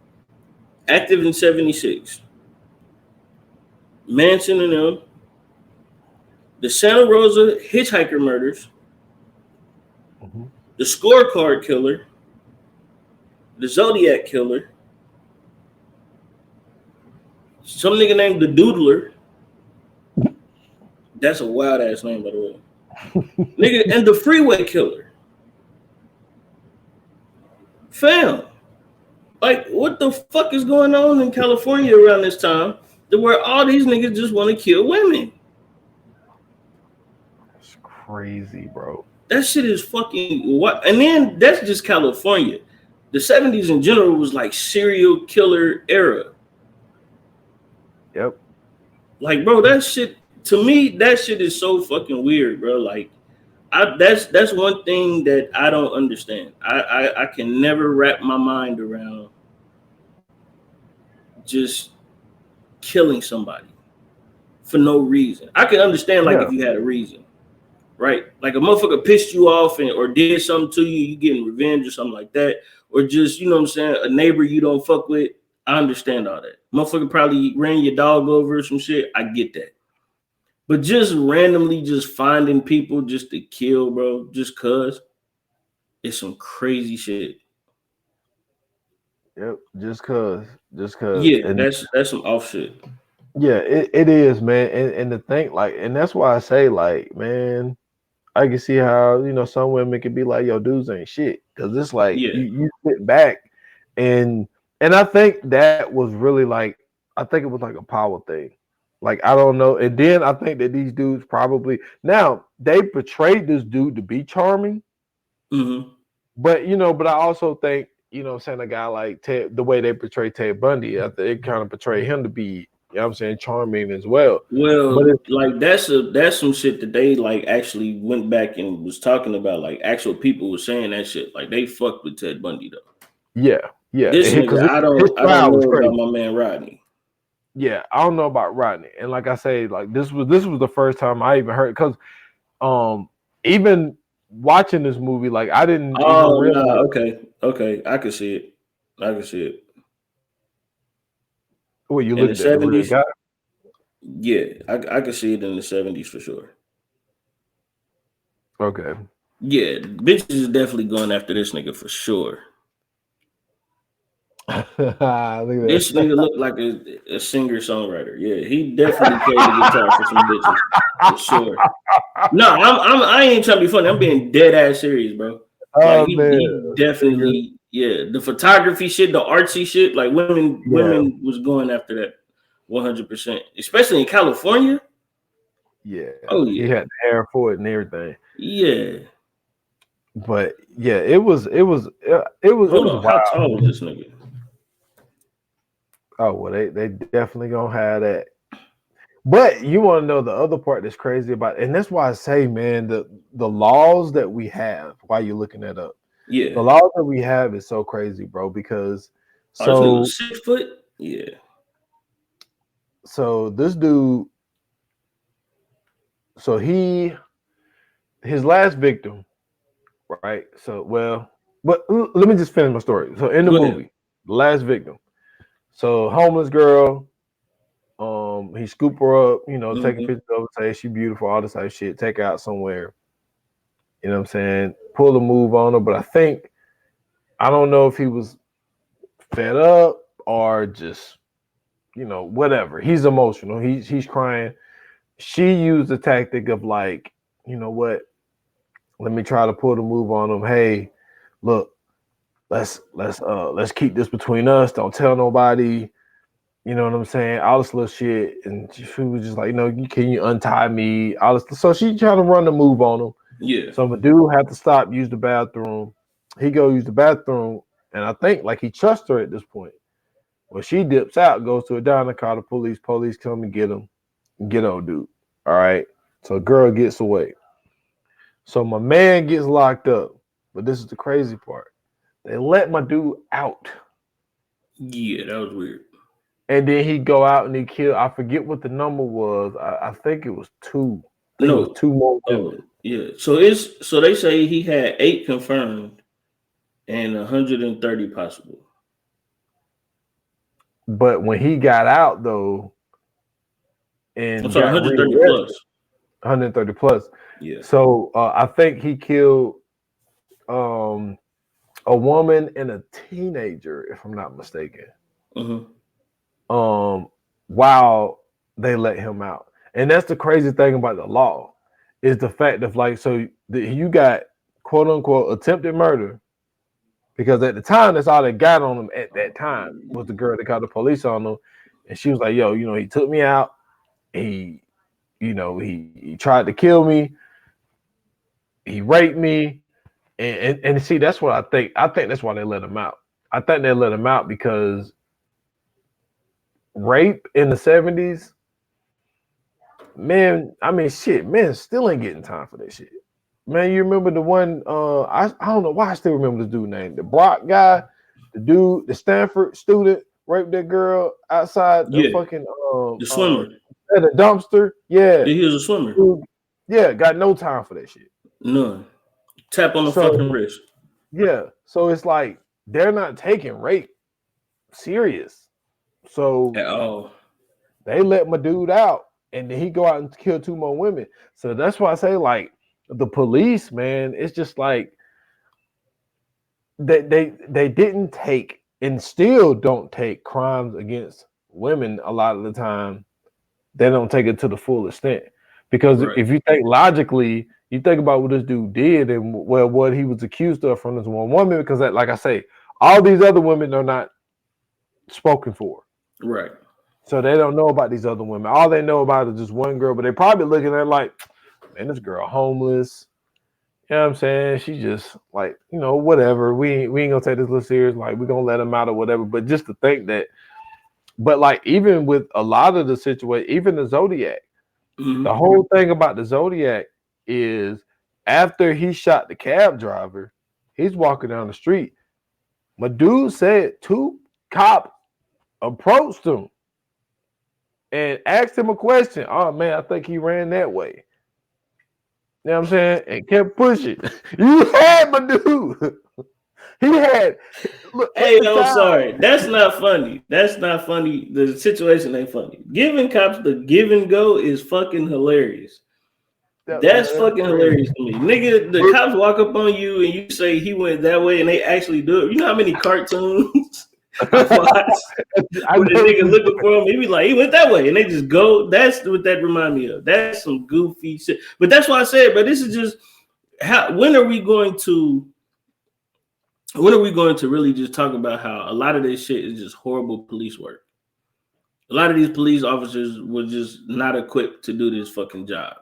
Speaker 2: active in 76. Manson and them. The Santa Rosa Hitchhiker Murders. The Scorecard Killer. The Zodiac Killer. Some nigga named the Doodler. That's a wild ass name, by the way. Nigga, and the Freeway Killer. Fam, Like, what the fuck is going on in California around this time? Where all these niggas just want to kill women.
Speaker 3: It's crazy, bro.
Speaker 2: That shit is fucking what? And then that's just California. The 70s in general was like serial killer era.
Speaker 3: Yep.
Speaker 2: Like, bro, that shit to me, that shit is so fucking weird, bro. Like, that's one thing that I don't understand. I can never wrap my mind around just killing somebody for no reason. I can understand like if you had a reason, right? Like a motherfucker pissed you off or did something to you, you getting revenge or something like that, or just you know what I'm saying, a neighbor you don't fuck with. I understand all that. Motherfucker probably ran your dog over or some shit. I get that. But just randomly just finding people just to kill, bro, just cause it's some crazy shit.
Speaker 3: Yep. Just cause.
Speaker 2: Yeah,
Speaker 3: And
Speaker 2: that's some off shit.
Speaker 3: yeah, it is, man. And the thing, like, and that's why I say, like, man, I can see how, some women can be like, yo, dudes ain't shit. Cause it's like
Speaker 2: Yeah.
Speaker 3: you sit back and I think that was really like, I think it was like a power thing. Like, I don't know. And then I think that these dudes probably now they portrayed this dude to be charming.
Speaker 2: Mm-hmm.
Speaker 3: But but I also think, saying a guy like Ted, the way they portray Ted Bundy, I think it kind of portrayed him to be, what I'm saying, charming as well.
Speaker 2: Well,
Speaker 3: But
Speaker 2: like that's some shit that they like actually went back and was talking about. Like actual people were saying that shit. Like they fucked with Ted Bundy though.
Speaker 3: yeah,
Speaker 2: This nigga,
Speaker 3: because
Speaker 2: I
Speaker 3: his
Speaker 2: don't
Speaker 3: trial was
Speaker 2: know
Speaker 3: crazy.
Speaker 2: about my man Rodney.
Speaker 3: Yeah, I don't know about Rodney. And like I say, like this was the first time I even heard, because even watching this movie, like I didn't even realize.
Speaker 2: Nah, okay, I can see it.
Speaker 3: Well, you
Speaker 2: In the
Speaker 3: looked at the real
Speaker 2: 70s,
Speaker 3: guy.
Speaker 2: yeah, I can see it in the 70s for sure.
Speaker 3: Okay.
Speaker 2: Yeah, bitches is definitely going after this nigga for sure.
Speaker 3: Look at
Speaker 2: This
Speaker 3: that.
Speaker 2: nigga looked like a singer songwriter. Yeah, he definitely played the guitar for some bitches for sure. No, I ain't trying to be funny. I'm being dead ass serious, bro. Like
Speaker 3: Oh man,
Speaker 2: he definitely, yeah, the photography shit, the artsy shit. Like women was going after that 100%, especially in California.
Speaker 3: yeah.
Speaker 2: Oh
Speaker 3: He
Speaker 2: yeah,
Speaker 3: had the hair for it and everything.
Speaker 2: yeah.
Speaker 3: But yeah, it was
Speaker 2: Hold on, how
Speaker 3: wild.
Speaker 2: tall was this nigga?
Speaker 3: Oh well, they definitely gonna have that. But you want to know the other part that's crazy about, and that's why I say, man, the laws that we have. While you're looking that up,
Speaker 2: Yeah.
Speaker 3: the laws that we have is so crazy, bro. Because
Speaker 2: This nigga was 6 foot. Yeah.
Speaker 3: so this dude, so his last victim, right? So but let me just finish my story. So in the movie, the last victim, so homeless girl. He scoop her up, taking pictures of her, say she beautiful, all this type of shit, take her out somewhere. You know what I'm saying? Pull a move on her, but I don't know if he was fed up or just, whatever. He's emotional. He's crying. She used the tactic of like, you know what? Let me try to pull the move on him. Hey, look, let's keep this between us. Don't tell nobody. You know what I'm saying? All this little shit. And she was just like, can you untie me? All this. So she trying to run the move on him.
Speaker 2: Yeah.
Speaker 3: So the dude had to stop, use the bathroom. He go use the bathroom. And I think like he trusts her at this point. Well, she dips out, goes to a diner, call the police. Police come and get him. Get old dude. All right. So girl gets away. So my man gets locked up. But this is the crazy part. They let my dude out.
Speaker 2: Yeah, that was weird.
Speaker 3: And then he go out and he kill. I forget what the number was. I think it was 2. I think it was 2 more women.
Speaker 2: Yeah. So they say he had 8 confirmed and 130 possible.
Speaker 3: But when he got out though, and
Speaker 2: I'm sorry,
Speaker 3: got
Speaker 2: 130
Speaker 3: rearrested,
Speaker 2: plus.
Speaker 3: 130 plus.
Speaker 2: Yeah.
Speaker 3: So I think he killed a woman and a teenager, if I'm not mistaken. While they let him out. And that's the crazy thing about the law, is the fact of like, so you got quote unquote attempted murder, because at the time that's all they got on him at that time was the girl that called the police on him, and she was like, "Yo, he took me out. He, he tried to kill me. He raped me, and see that's what I think. I think that's why they let him out. I think they let him out because rape in the 70s, man. I mean, shit, men still ain't getting time for that shit. Man, you remember the one? I don't know why I still remember this dude name, the Brock guy, the Stanford student raped that girl outside the fucking
Speaker 2: the swimmer
Speaker 3: at a dumpster. Yeah,
Speaker 2: he was a swimmer.
Speaker 3: Dude, yeah, got no time for that shit.
Speaker 2: None. Tap on the fucking wrist.
Speaker 3: Yeah, so it's like they're not taking rape serious. So
Speaker 2: at all.
Speaker 3: They let my dude out, and then he go out and kill 2 more women. So that's why I say, like, the police, man, it's just like they didn't take and still don't take crimes against women a lot of the time. They don't take it to the full extent. Because if you think logically, you think about what this dude did and what he was accused of from this one woman, because like I say, all these other women are not spoken for.
Speaker 2: Right.
Speaker 3: So they don't know about these other women. All they know about is just one girl, but they probably looking at like, man, this girl homeless. You know what I'm saying? She just like, whatever. We ain't gonna take this little serious. Like, we're gonna let him out or whatever. But just to think that, but like even with a lot of the situation, even the Zodiac, the whole thing about the Zodiac is after he shot the cab driver, he's walking down the street. My dude said 2 cops approached him and asked him a question. Oh man, I think he ran that way. You know what I'm saying? And kept pushing. You had my dude. He had.
Speaker 2: Look, hey, I'm sorry. That's not funny. That's not funny. The situation ain't funny. Giving cops the give and go is fucking hilarious. That's fucking hilarious to me. Nigga, the cops walk up on you and you say he went that way and they actually do it. You know how many cartoons I watched when the nigga looking for him? He be like, he went that way, and they just go. That's what that remind me of. That's some goofy shit. But that's why I said, but this is just when are we going to really just talk about how a lot of this shit is just horrible police work? A lot of these police officers were just not equipped to do this fucking job,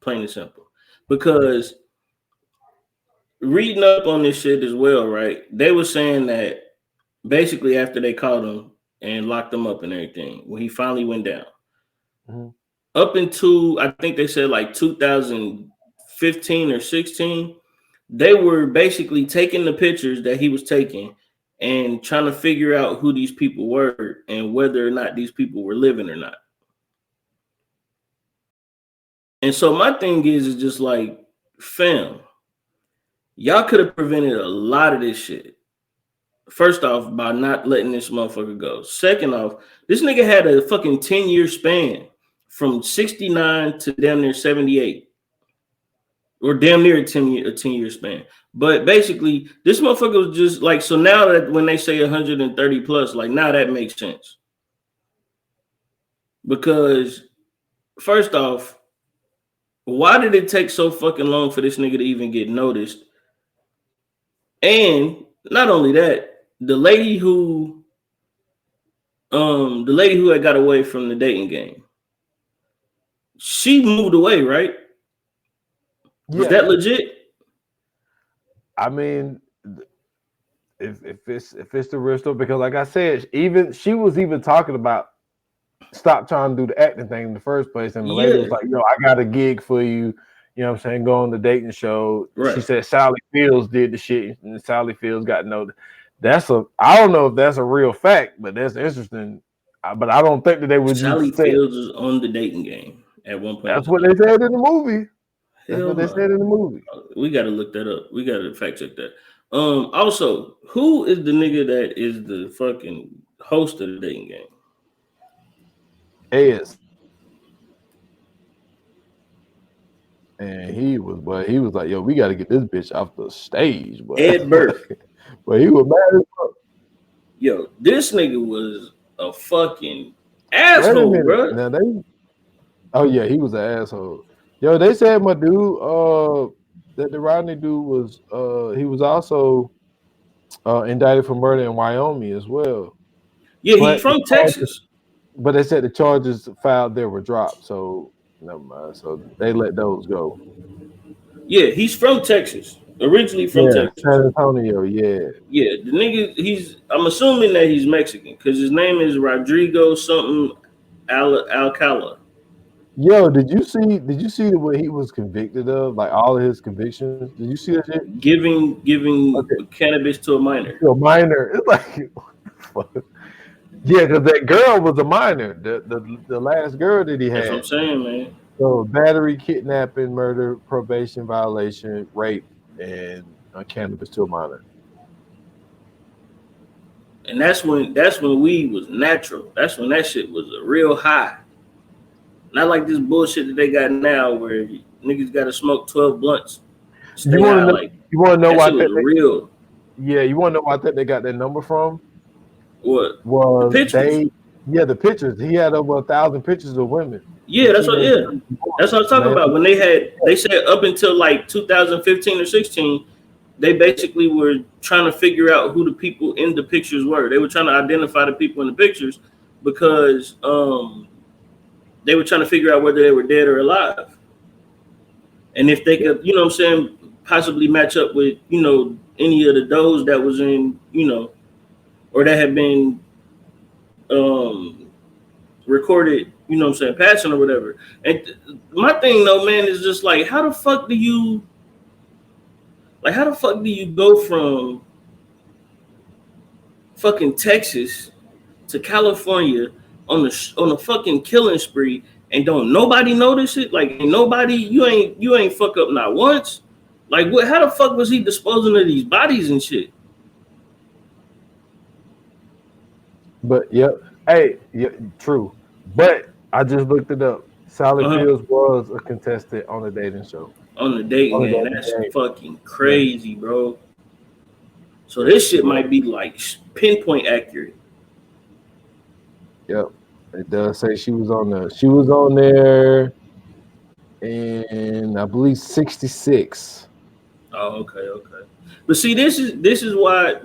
Speaker 2: plain and simple. Because reading up on this shit as well, right? They were saying that basically after they caught him and locked him up and everything, when he finally went down, up into, I think they said like 2015 or 16, they were basically taking the pictures that he was taking and trying to figure out who these people were and whether or not these people were living or not. And so my thing is just like, fam, y'all could have prevented a lot of this shit. First off, by not letting this motherfucker go. Second off, this nigga had a fucking 10-year span from 69 to damn near 78. Or damn near a 10-year span. But basically, this motherfucker was just like, so now that when they say 130 plus, like now that makes sense. Because first off, why did it take so fucking long for this nigga to even get noticed? And not only that, the lady who had got away from the dating game, she moved away, right? Was that legit?
Speaker 3: I mean, if it's the real story, because like I said, even she was even talking about stop trying to do the acting thing in the first place, and the lady was like, "Yo, I got a gig for you." You know what I'm saying? Go on the dating show. Right. She said Sally Fields did the shit, and Sally Fields got noticed. I don't know if that's a real fact, but that's interesting. But I don't think that they would.
Speaker 2: Sally Fields is on the dating game at one point.
Speaker 3: That's what they said in the movie. That's what they said in the movie.
Speaker 2: We got to look that up. We got to fact check that. Also, who is the nigga that is the fucking host of the dating game?
Speaker 3: Ez. And he was like, "Yo, we got to get this bitch off the stage." But
Speaker 2: Ed Burke.
Speaker 3: But he was mad as fuck.
Speaker 2: Yo, this nigga was a fucking asshole, bro.
Speaker 3: Now oh yeah, he was an asshole. Yo, they said my dude, that the Rodney dude was, he was also indicted for murder in Wyoming as well.
Speaker 2: Yeah, he's
Speaker 3: But
Speaker 2: from Texas.
Speaker 3: they said the charges filed there were dropped, so never mind. So they let those go.
Speaker 2: Yeah, he's from Texas. Originally from
Speaker 3: Yeah,
Speaker 2: Texas.
Speaker 3: San Antonio. Yeah.
Speaker 2: Yeah, the nigga, I'm assuming that he's Mexican because his name is Rodrigo something Alcala.
Speaker 3: Yo, did you see what he was convicted of? Like all of his convictions? Did you see that shit?
Speaker 2: Giving
Speaker 3: Okay.
Speaker 2: cannabis to a minor.
Speaker 3: A minor. It's like fuck. Yeah, because that girl was a minor. The last girl that he
Speaker 2: That's what I'm
Speaker 3: had.
Speaker 2: saying, man.
Speaker 3: So battery, kidnapping, murder, probation violation, rape, and cannabis to a minor.
Speaker 2: And that's when weed was natural. That's when that shit was a real high. Not like this bullshit that they got now where niggas gotta smoke 12 blunts. Stay
Speaker 3: You want
Speaker 2: high.
Speaker 3: to know?
Speaker 2: Like
Speaker 3: You want to know
Speaker 2: that
Speaker 3: why
Speaker 2: shit was real.
Speaker 3: Yeah, you want to know why they got that number from?
Speaker 2: What? The
Speaker 3: Was
Speaker 2: pictures.
Speaker 3: the pictures. He had over 1,000 pictures of women.
Speaker 2: Yeah, that's what that's what I was talking
Speaker 3: Man.
Speaker 2: about. When they said up until like 2015 or 16, they basically were trying to figure out who the people in the pictures were. They were trying to identify the people in the pictures because they were trying to figure out whether they were dead or alive. And if they could, you know what I'm saying, possibly match up with, any of the those that was in, or that had been recorded, you know what I'm saying, passing or whatever. And my thing though, man, is just like how the fuck do you go from fucking Texas to California on a fucking killing spree and don't nobody notice it? Like nobody, you ain't fuck up not once. Like what? How the fuck was he disposing of these bodies and shit?
Speaker 3: But yep, hey, yeah, true. But I just looked it up. Sally Fields was a contestant on the dating show.
Speaker 2: On the dating game, that's fucking crazy, bro. So this shit might be like pinpoint accurate.
Speaker 3: Yep, it does say she was on there, and I believe 66.
Speaker 2: Oh, okay. But see, this is why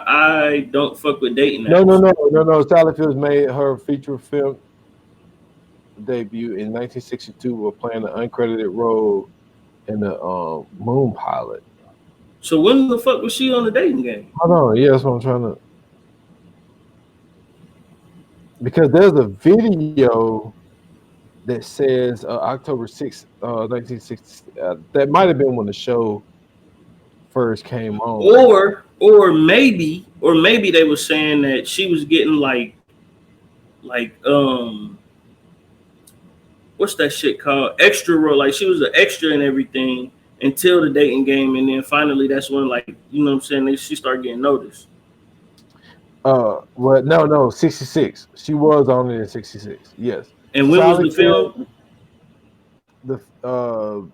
Speaker 2: I don't fuck with dating apps.
Speaker 3: No. Sally Fields made her feature film debut in 1962 while playing an uncredited role in the Moon pilot.
Speaker 2: So when the fuck was she on the dating game?
Speaker 3: Hold on, yeah, that's what I'm trying to. Because there's a video that says October 6th, 1960. That might have been when the show first came on.
Speaker 2: Or maybe they were saying that she was getting like what's that shit called? Extra role. Like she was an extra and everything until the dating game, and then finally that's when, like, you know what I'm saying, she started getting noticed.
Speaker 3: Well, no, 66. She was on it in 66. Yes.
Speaker 2: And when was the film?
Speaker 3: Hold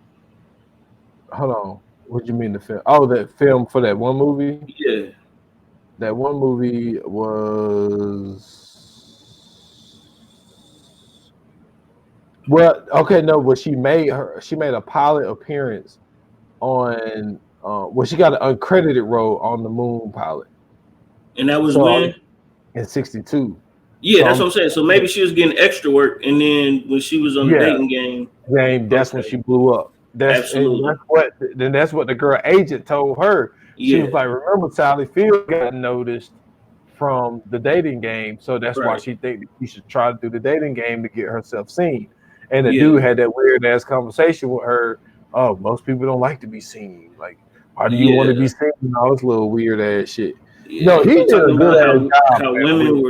Speaker 3: on. What do you mean the film? Oh, that film for that one movie?
Speaker 2: Yeah.
Speaker 3: That one movie was. Well, okay, no, but she made a pilot appearance on she got an uncredited role on the Moon pilot.
Speaker 2: And that was when?
Speaker 3: In 62.
Speaker 2: Yeah, that's what I'm saying. So maybe she was getting extra work, and then when she was on the dating game,
Speaker 3: that's when she blew up.
Speaker 2: Absolutely.
Speaker 3: That's what the girl agent told her. She was like, remember, Sally Field got noticed from the dating game, so that's why she think she should try to do the dating game to get herself seen. And the dude had that weird ass conversation with her. Oh, most people don't like to be seen. Like, why do you want to be seen? All this little weird ass shit.
Speaker 2: Yeah, no, he did a good ass job. How women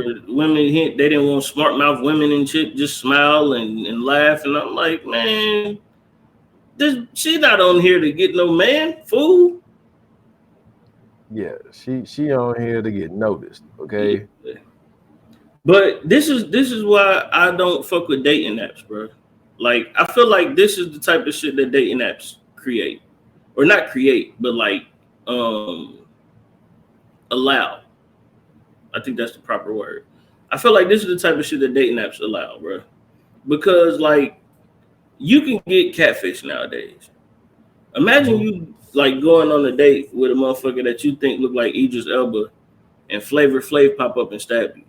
Speaker 2: they didn't want smart mouth women and shit, just smile and laugh. And I'm like, man, she not on here to get no man, fool.
Speaker 3: Yeah, she on here to get noticed, okay?
Speaker 2: Yeah. But this is why I don't fuck with dating apps, bro. Like, I feel like this is the type of shit that dating apps create. Or not create, but like allow. I think that's the proper word. I feel like this is the type of shit that dating apps allow, bro. Because like you can get catfish nowadays. Imagine you like going on a date with a motherfucker that you think look like Idris Elba, and Flavor Flav pop up and stab you.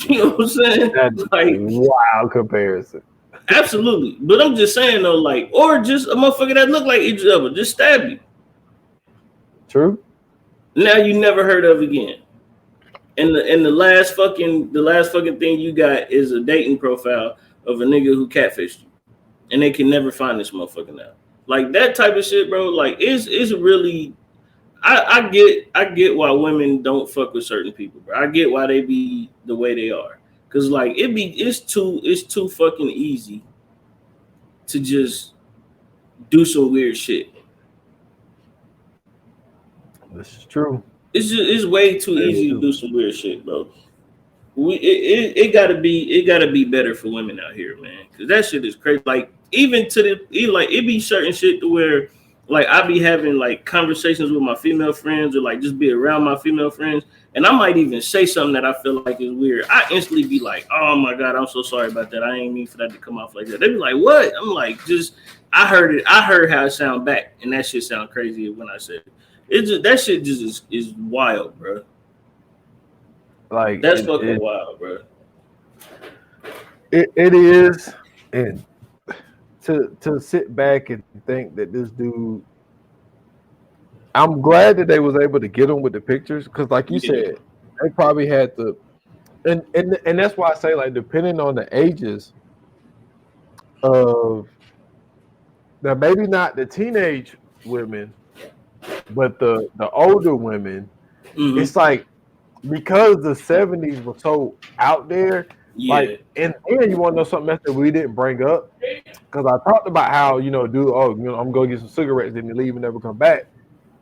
Speaker 2: You know what I'm saying?
Speaker 3: That's
Speaker 2: Like,
Speaker 3: a wild comparison.
Speaker 2: absolutely. But I'm just saying though, like, or just a motherfucker that look like Idris Elba, just stab you.
Speaker 3: True.
Speaker 2: Now you never heard of again. And the last fucking thing you got is a dating profile of a nigga who catfished you, and they can never find this motherfucker now. Like that type of shit, bro. Like it's really. I get why women don't fuck with certain people, bro. I get why they be the way they are, cause like it's too fucking easy to just do some weird shit.
Speaker 3: This is true.
Speaker 2: It's way too easy to do some weird shit, bro. It gotta be better for women out here, man. Cause that shit is crazy. Like even like it be certain shit to where like I be having like conversations with my female friends or like just be around my female friends, and I might even say something that I feel like is weird. I instantly be like, "Oh my god, I'm so sorry about that. I ain't mean for that to come off like that." They be like, "What?" I'm like, "Just I heard it. I heard how it sound back, and that shit sound crazy when I said it." It's just that shit just is wild, bro.
Speaker 3: Like
Speaker 2: That's fucking wild, bro.
Speaker 3: It is, and to sit back and think that this dude, I'm glad that they was able to get him with the pictures, because like you said, they probably had to, and that's why I say, like, depending on the ages of, now maybe not the teenage women, but the older women, it's like, because the 70s were so out there, like, and then you want to know something else that we didn't bring up, because I talked about how, dude, I'm going to get some cigarettes, then they leave and never come back.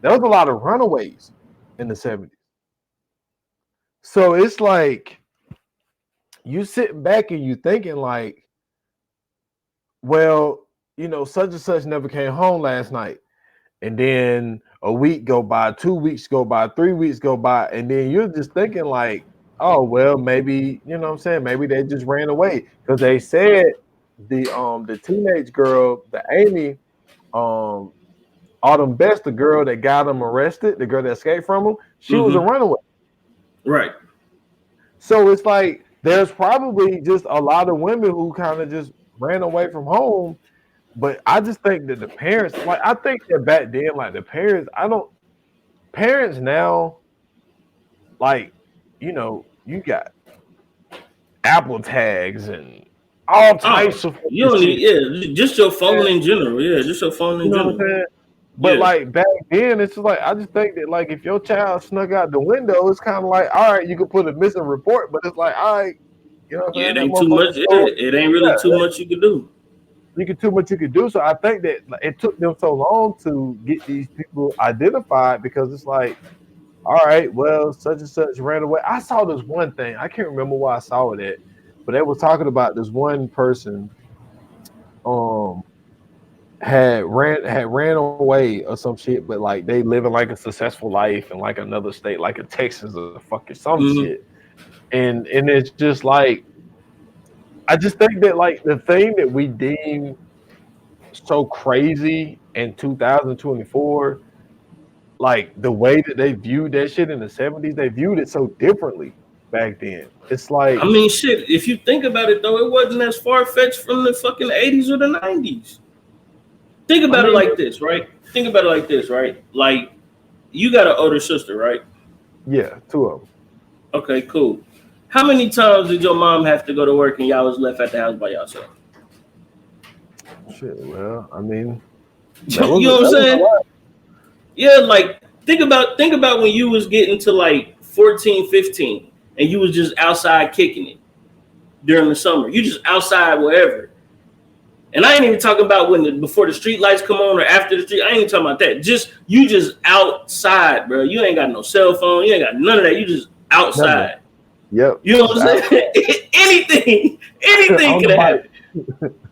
Speaker 3: There was a lot of runaways in the 70s. So it's like, you sitting back and you thinking like, well, such and such never came home last night. And then a week go by, 2 weeks go by, 3 weeks go by, and then you're just thinking like, oh well, maybe maybe they just ran away, because they said the teenage girl, the Amy, Autumn Best, the girl that got him arrested, the girl that escaped from him, she was a runaway,
Speaker 2: right?
Speaker 3: So it's like there's probably just a lot of women who kind of just ran away from home. But I just think that the parents, like, I think that back then, like, the parents now, like, you got Apple tags and all types of
Speaker 2: you don't need, just your phone in general. Yeah, just your phone in general.
Speaker 3: What I'm saying? But like back then, it's just like, I just think that like if your child snuck out the window, it's kind of like, all right, you could put a missing report, but it's like, all right,
Speaker 2: it ain't too much. It ain't really too much you can do.
Speaker 3: Too much you could do. So I think that it took them so long to get these people identified, because it's like, all right, well, such and such ran away. I saw this one thing. I can't remember why I saw it at, but they were talking about this one person had ran away or some shit, but like they living like a successful life in like another state, like a Texas or fucking some shit. And it's just like, I just think that like the thing that we deem so crazy in 2024, like the way that they viewed that shit in the 70s, they viewed it so differently back then. It's like,
Speaker 2: I mean, shit, if you think about it though, it wasn't as far-fetched from the fucking 80s or the 90s. Think about it like this, right? Like, you got an older sister, right?
Speaker 3: Yeah, 2 of them.
Speaker 2: Okay, cool. How many times did your mom have to go to work and y'all was left at the house by yourself?
Speaker 3: Shit, well, I mean,
Speaker 2: you know what I'm saying? Yeah, like think about when you was getting to like 14, 15, and you was just outside kicking it during the summer. You just outside wherever. And I ain't even talking about before the street lights come on or after the street. I ain't even talking about that. You just outside, bro. You ain't got no cell phone. You ain't got none of that. You just outside.
Speaker 3: Yep.
Speaker 2: You know what I'm saying? anything could happen.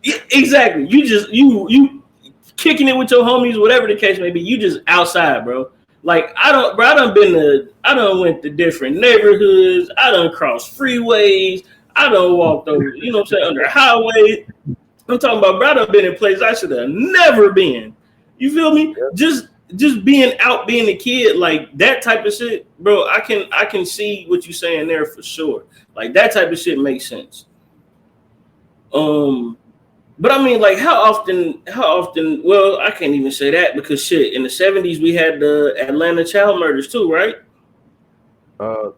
Speaker 2: Exactly. You kicking it with your homies, whatever the case may be. You just outside, bro. Like I done went to different neighborhoods. I done crossed freeways. I done walked over, under highways. I'm talking about, bro, I done been in places I should have never been. You feel me? Just being out, being a kid, like that type of shit, bro. I can see what you're saying there for sure. Like that type of shit makes sense. But I mean, like, how often? Well, I can't even say that because shit. In the '70s, we had the Atlanta child murders too, right?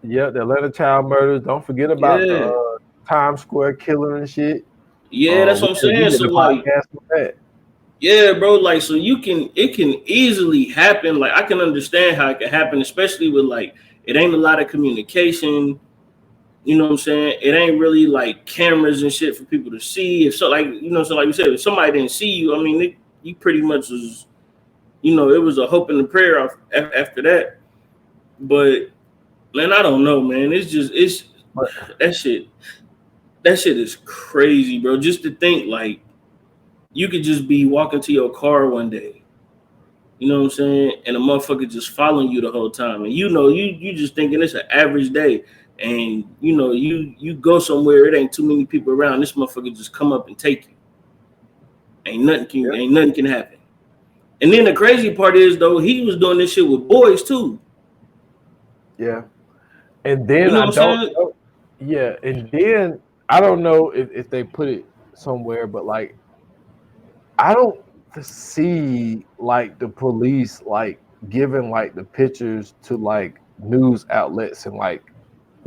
Speaker 3: Yeah, the Atlanta child murders. Don't forget about the
Speaker 2: Yeah,
Speaker 3: Times Square killing and shit.
Speaker 2: yeah, that's
Speaker 3: We
Speaker 2: what I'm
Speaker 3: we
Speaker 2: saying.
Speaker 3: did
Speaker 2: So
Speaker 3: a
Speaker 2: like,
Speaker 3: podcast on that.
Speaker 2: yeah, bro, like, so it can easily happen. Like, I can understand how it can happen, especially with like, it ain't a lot of communication. You know what I'm saying? It ain't really like cameras and shit for people to see. If so, like, so like you said, if somebody didn't see you, I mean, you pretty much was, it was a hope and a prayer after that. But man, I don't know, man. It's
Speaker 3: But
Speaker 2: that shit. That shit is crazy, bro. Just to think, like, you could just be walking to your car one day, you know what I'm saying, and a motherfucker just following you the whole time, and you just thinking it's an average day, and you go somewhere, it ain't too many people around, this motherfucker just come up and take you. Ain't nothing can happen. And then the crazy part is though, he was doing this shit with boys too.
Speaker 3: yeah, and then
Speaker 2: You know
Speaker 3: I
Speaker 2: what I'm
Speaker 3: don't
Speaker 2: saying?
Speaker 3: know. Yeah, and then I don't know if they put it somewhere, but like I don't see like the police like giving like the pictures to like news outlets and like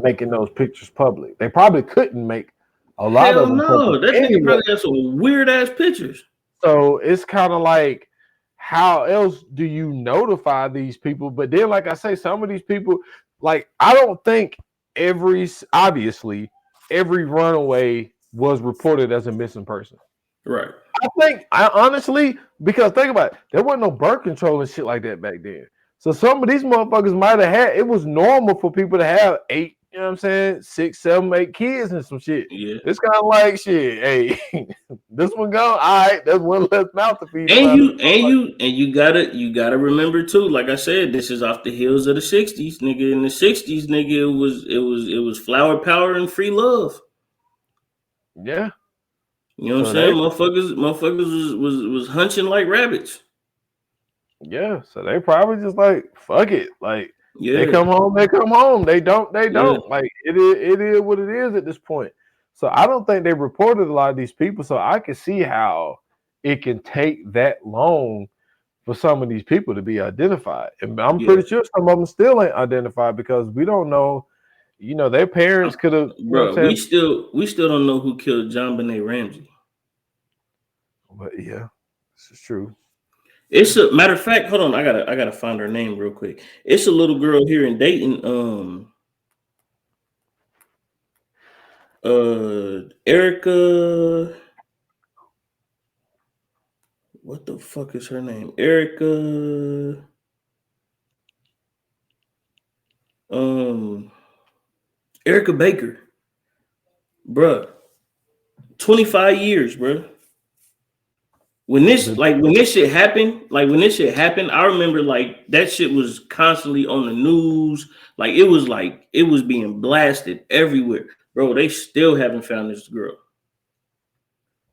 Speaker 3: making those pictures public. They probably couldn't make a lot
Speaker 2: Hell
Speaker 3: of them public
Speaker 2: no, that nigga
Speaker 3: anyway.
Speaker 2: probably got some weird ass pictures.
Speaker 3: So it's kind of like, how else do you notify these people? But then, like I say, some of these people, like I don't think obviously every runaway was reported as a missing person.
Speaker 2: Right.
Speaker 3: I honestly, because think about it, there wasn't no birth control and shit like that back then. So some of these motherfuckers might have had, it was normal for people to have 8, you know what I'm saying, 6, 7, 8 kids and some shit.
Speaker 2: Yeah.
Speaker 3: It's kind of like shit. Hey, this one gone. All right, that's one less mouth to feed
Speaker 2: And
Speaker 3: around.
Speaker 2: you gotta remember too. Like I said, this is off the heels of the '60s, nigga. In the '60s, nigga, it was flower power and free love.
Speaker 3: Yeah.
Speaker 2: You know what I'm
Speaker 3: So
Speaker 2: saying? Motherfuckers was hunching like rabbits.
Speaker 3: so they probably just like fuck it. Like they
Speaker 2: Yeah,
Speaker 3: come home, they come home. They don't, they
Speaker 2: yeah.
Speaker 3: don't. Like it is what it is at this point. So I don't think they reported a lot of these people. So I can see how it can take that long for some of these people to be identified. And I'm
Speaker 2: Yeah.
Speaker 3: pretty sure some of them still ain't identified because we don't know, their parents could have, what I'm
Speaker 2: Bro, we
Speaker 3: saying?
Speaker 2: still don't know who killed John Benet Ramsey.
Speaker 3: But yeah, this is true.
Speaker 2: It's a matter of fact. Hold on, I gotta find her name real quick. It's a little girl here in Dayton. Erica. What the fuck is her name? Um, Erica Baker, bruh. 25 years, bruh.
Speaker 3: The,
Speaker 2: When this shit happened, I remember like that shit was constantly on the news. Like it was being blasted everywhere. Bro, they still haven't found this girl.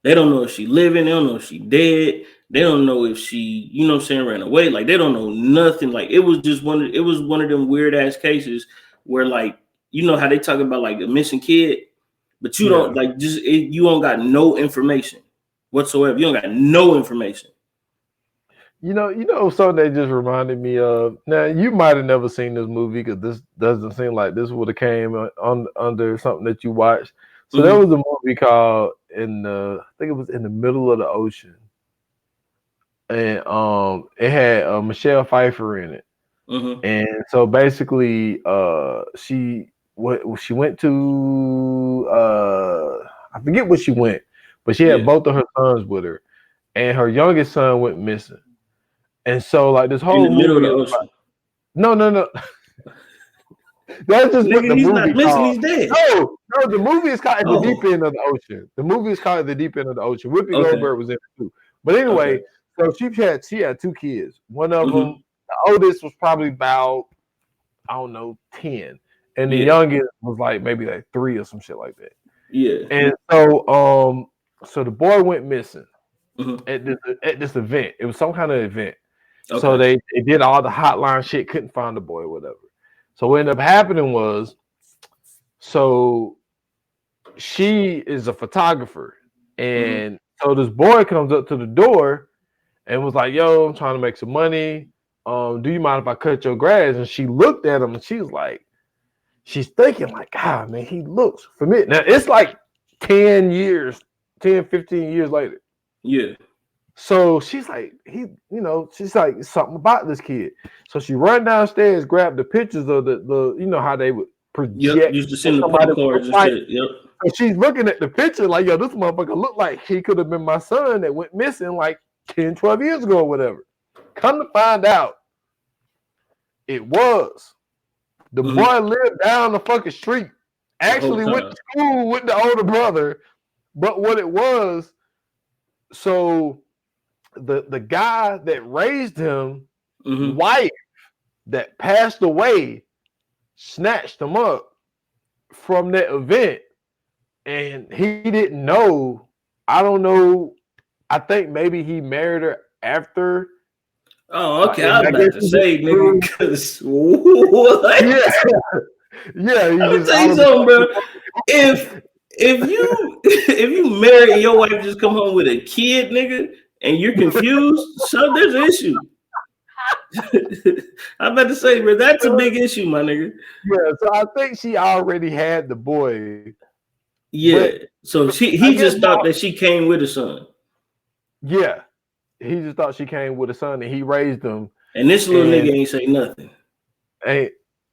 Speaker 2: They don't know if she living, they don't know if she dead, they don't know if she, what I'm saying, ran away. Like they don't know nothing. Like it was one of them weird ass cases where like, how they talk about like a missing kid, but you don't
Speaker 3: yeah.
Speaker 2: like you don't got no information whatsoever. You don't got no information.
Speaker 3: Something that just reminded me of. Now, you might have never seen this movie because this doesn't seem like this would have came under something that you watched. So there
Speaker 2: Mm-hmm.
Speaker 3: was a movie called I think it was In the Middle of the Ocean, and it had Michelle Pfeiffer in it.
Speaker 2: Mm-hmm.
Speaker 3: And so basically, she went to I forget where she went, but she had
Speaker 2: Yeah.
Speaker 3: both of her sons with her, and her youngest son went missing. And so, like, this
Speaker 2: In the
Speaker 3: whole
Speaker 2: middle of
Speaker 3: movie
Speaker 2: the
Speaker 3: is
Speaker 2: ocean.
Speaker 3: no. That's just what
Speaker 2: Nigga,
Speaker 3: the
Speaker 2: he's
Speaker 3: movie
Speaker 2: not missing,
Speaker 3: called.
Speaker 2: he's dead.
Speaker 3: No, the movie is called At the Deep
Speaker 2: Oh,
Speaker 3: End of the Ocean. The movie is called At the Deep End of the Ocean. Whoopi
Speaker 2: okay.
Speaker 3: Goldberg was in it too. But
Speaker 2: Okay.
Speaker 3: anyway, so she had 2 kids. One of
Speaker 2: Mm-hmm.
Speaker 3: them, the oldest, was probably about, I don't know, 10, and the
Speaker 2: Yeah.
Speaker 3: youngest was like maybe like 3 or some shit like that.
Speaker 2: Yeah.
Speaker 3: And so the boy went missing. at this event. It was some kind of event.
Speaker 2: Okay.
Speaker 3: So they did all the hotline shit, couldn't find the boy or whatever. So what ended up happening was, so she is a photographer, and so this boy comes up to the door and was like, "Yo, I'm trying to make some money. Do you mind if I cut your grass?" And she looked at him and she was like, she's thinking like, God, man, he looks familiar. Now it's like 10, 15 years later.
Speaker 2: Yeah.
Speaker 3: So she's like, she's like, something about this kid. So she run downstairs, grab the pictures of the you know how they would project.
Speaker 2: Yep, used to send the postcards and shit. Yep.
Speaker 3: So she's looking at the picture like, yo, this motherfucker looked like he could have been my son that went missing like 10, 12 years ago or whatever. Come to find out, it was. The boy lived down the fucking street. Actually went to school with the older brother. But what it was, so the guy that raised him, wife that passed away, snatched him up from that event, and he didn't know. I don't know. I think maybe he married her after.
Speaker 2: Oh, okay. I was about to say, nigga, because what?
Speaker 3: Yeah.
Speaker 2: Let me tell you something, bro. If you marry and your wife just come home with a kid, nigga, and you're confused, so there's an issue. I'm about to say, bro, that's a big issue, my nigga.
Speaker 3: Yeah, so I think she already had the boy.
Speaker 2: Yeah, so he just thought that she came with a son.
Speaker 3: Yeah, he just thought she came with a son, and he raised him.
Speaker 2: And this little nigga ain't say nothing.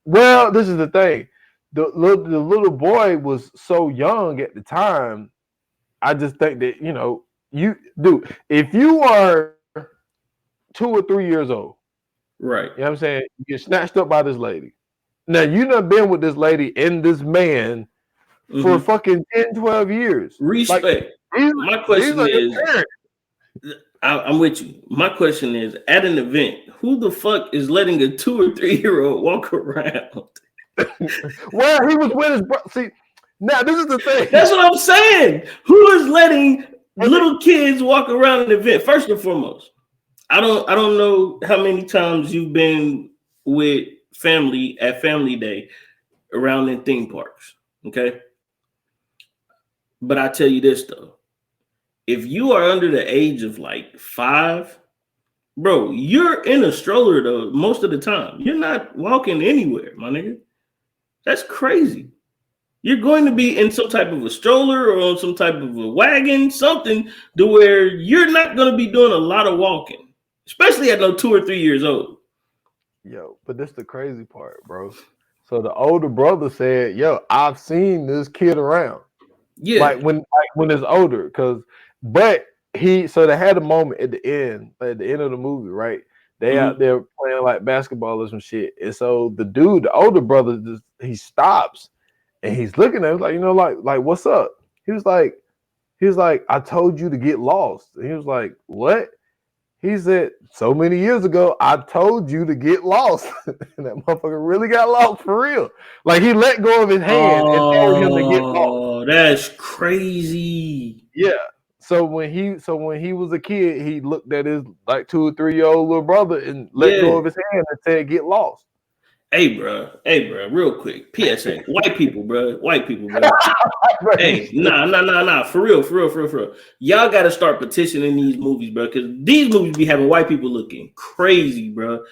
Speaker 3: Well, this is the thing. The little boy was so young at the time. I just think that, if you are 2 or 3 years old,
Speaker 2: right?
Speaker 3: You know what I'm saying? You get snatched up by this lady. Now, you done been with this lady and this man for fucking 10, 12 years.
Speaker 2: Respect.
Speaker 3: Like,
Speaker 2: my question is, I'm with you. My question is, at an event, who the fuck is letting a 2 or 3 year old walk around?
Speaker 3: Well, he was with his brother. See, now this is the thing.
Speaker 2: That's what I'm saying. Who is letting little kids walk around an event? First and foremost, I don't know how many times you've been with family at family day around in theme parks. Okay. But I tell you this though. If you are under the age of like 5, bro, you're in a stroller though most of the time. You're not walking anywhere, my nigga. That's crazy. You're going to be in some type of a stroller or on some type of a wagon, something to where you're not going to be doing a lot of walking, especially at no 2 or 3 years old.
Speaker 3: Yo, but this the crazy part, bro. So the older brother said, yo, I've seen this kid around. Yeah. Like when it's older, but they had a moment at the end of the movie, right? They out there playing like basketball or some shit. And so the older brother, he stops and he's looking at him like, what's up? He was like, I told you to get lost. And he was like, what? He said, so many years ago, I told you to get lost. And that motherfucker really got lost for real. Like he let go of his hand and told him to get lost.
Speaker 2: Oh, that's crazy.
Speaker 3: Yeah. So when he was a kid, he looked at his like 2 or 3 year old little brother and let go of his hand and said, "Get lost."
Speaker 2: Hey, bro, real quick. PSA, white people, bro. Hey, nah. For real. Y'all got to start petitioning these movies, bro, because these movies be having white people looking crazy, bro.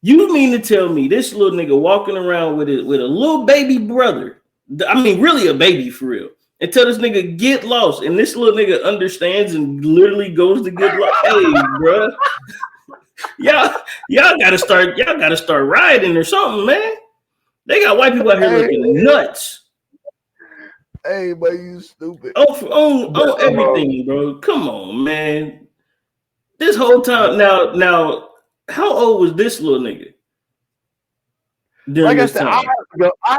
Speaker 2: You mean to tell me this little nigga walking around with a little baby brother? I mean, really a baby for real. And tell this nigga get lost, and this little nigga understands and literally goes to get lost. Hey, bro, y'all gotta start rioting or something, man. They got white people out here looking nuts.
Speaker 3: Hey, but you stupid.
Speaker 2: On everything, bro. Come on, man. This whole time, now, how old was this little nigga?
Speaker 3: Like I said, I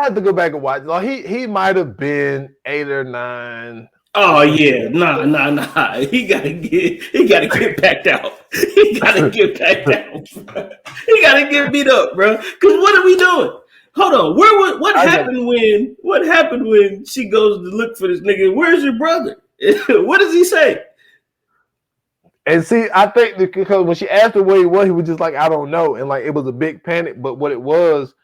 Speaker 3: had to go back and watch. Like he might have been 8 or 9.
Speaker 2: Oh yeah, nah. He gotta get backed out. He gotta get backed out. He gotta get beat up, bro. Cause what are we doing? Hold on. What happened when she goes to look for this nigga? Where's your brother? What does he say?
Speaker 3: And see, I think because when she asked him where he was just like, I don't know. And like it was a big panic, but what it was,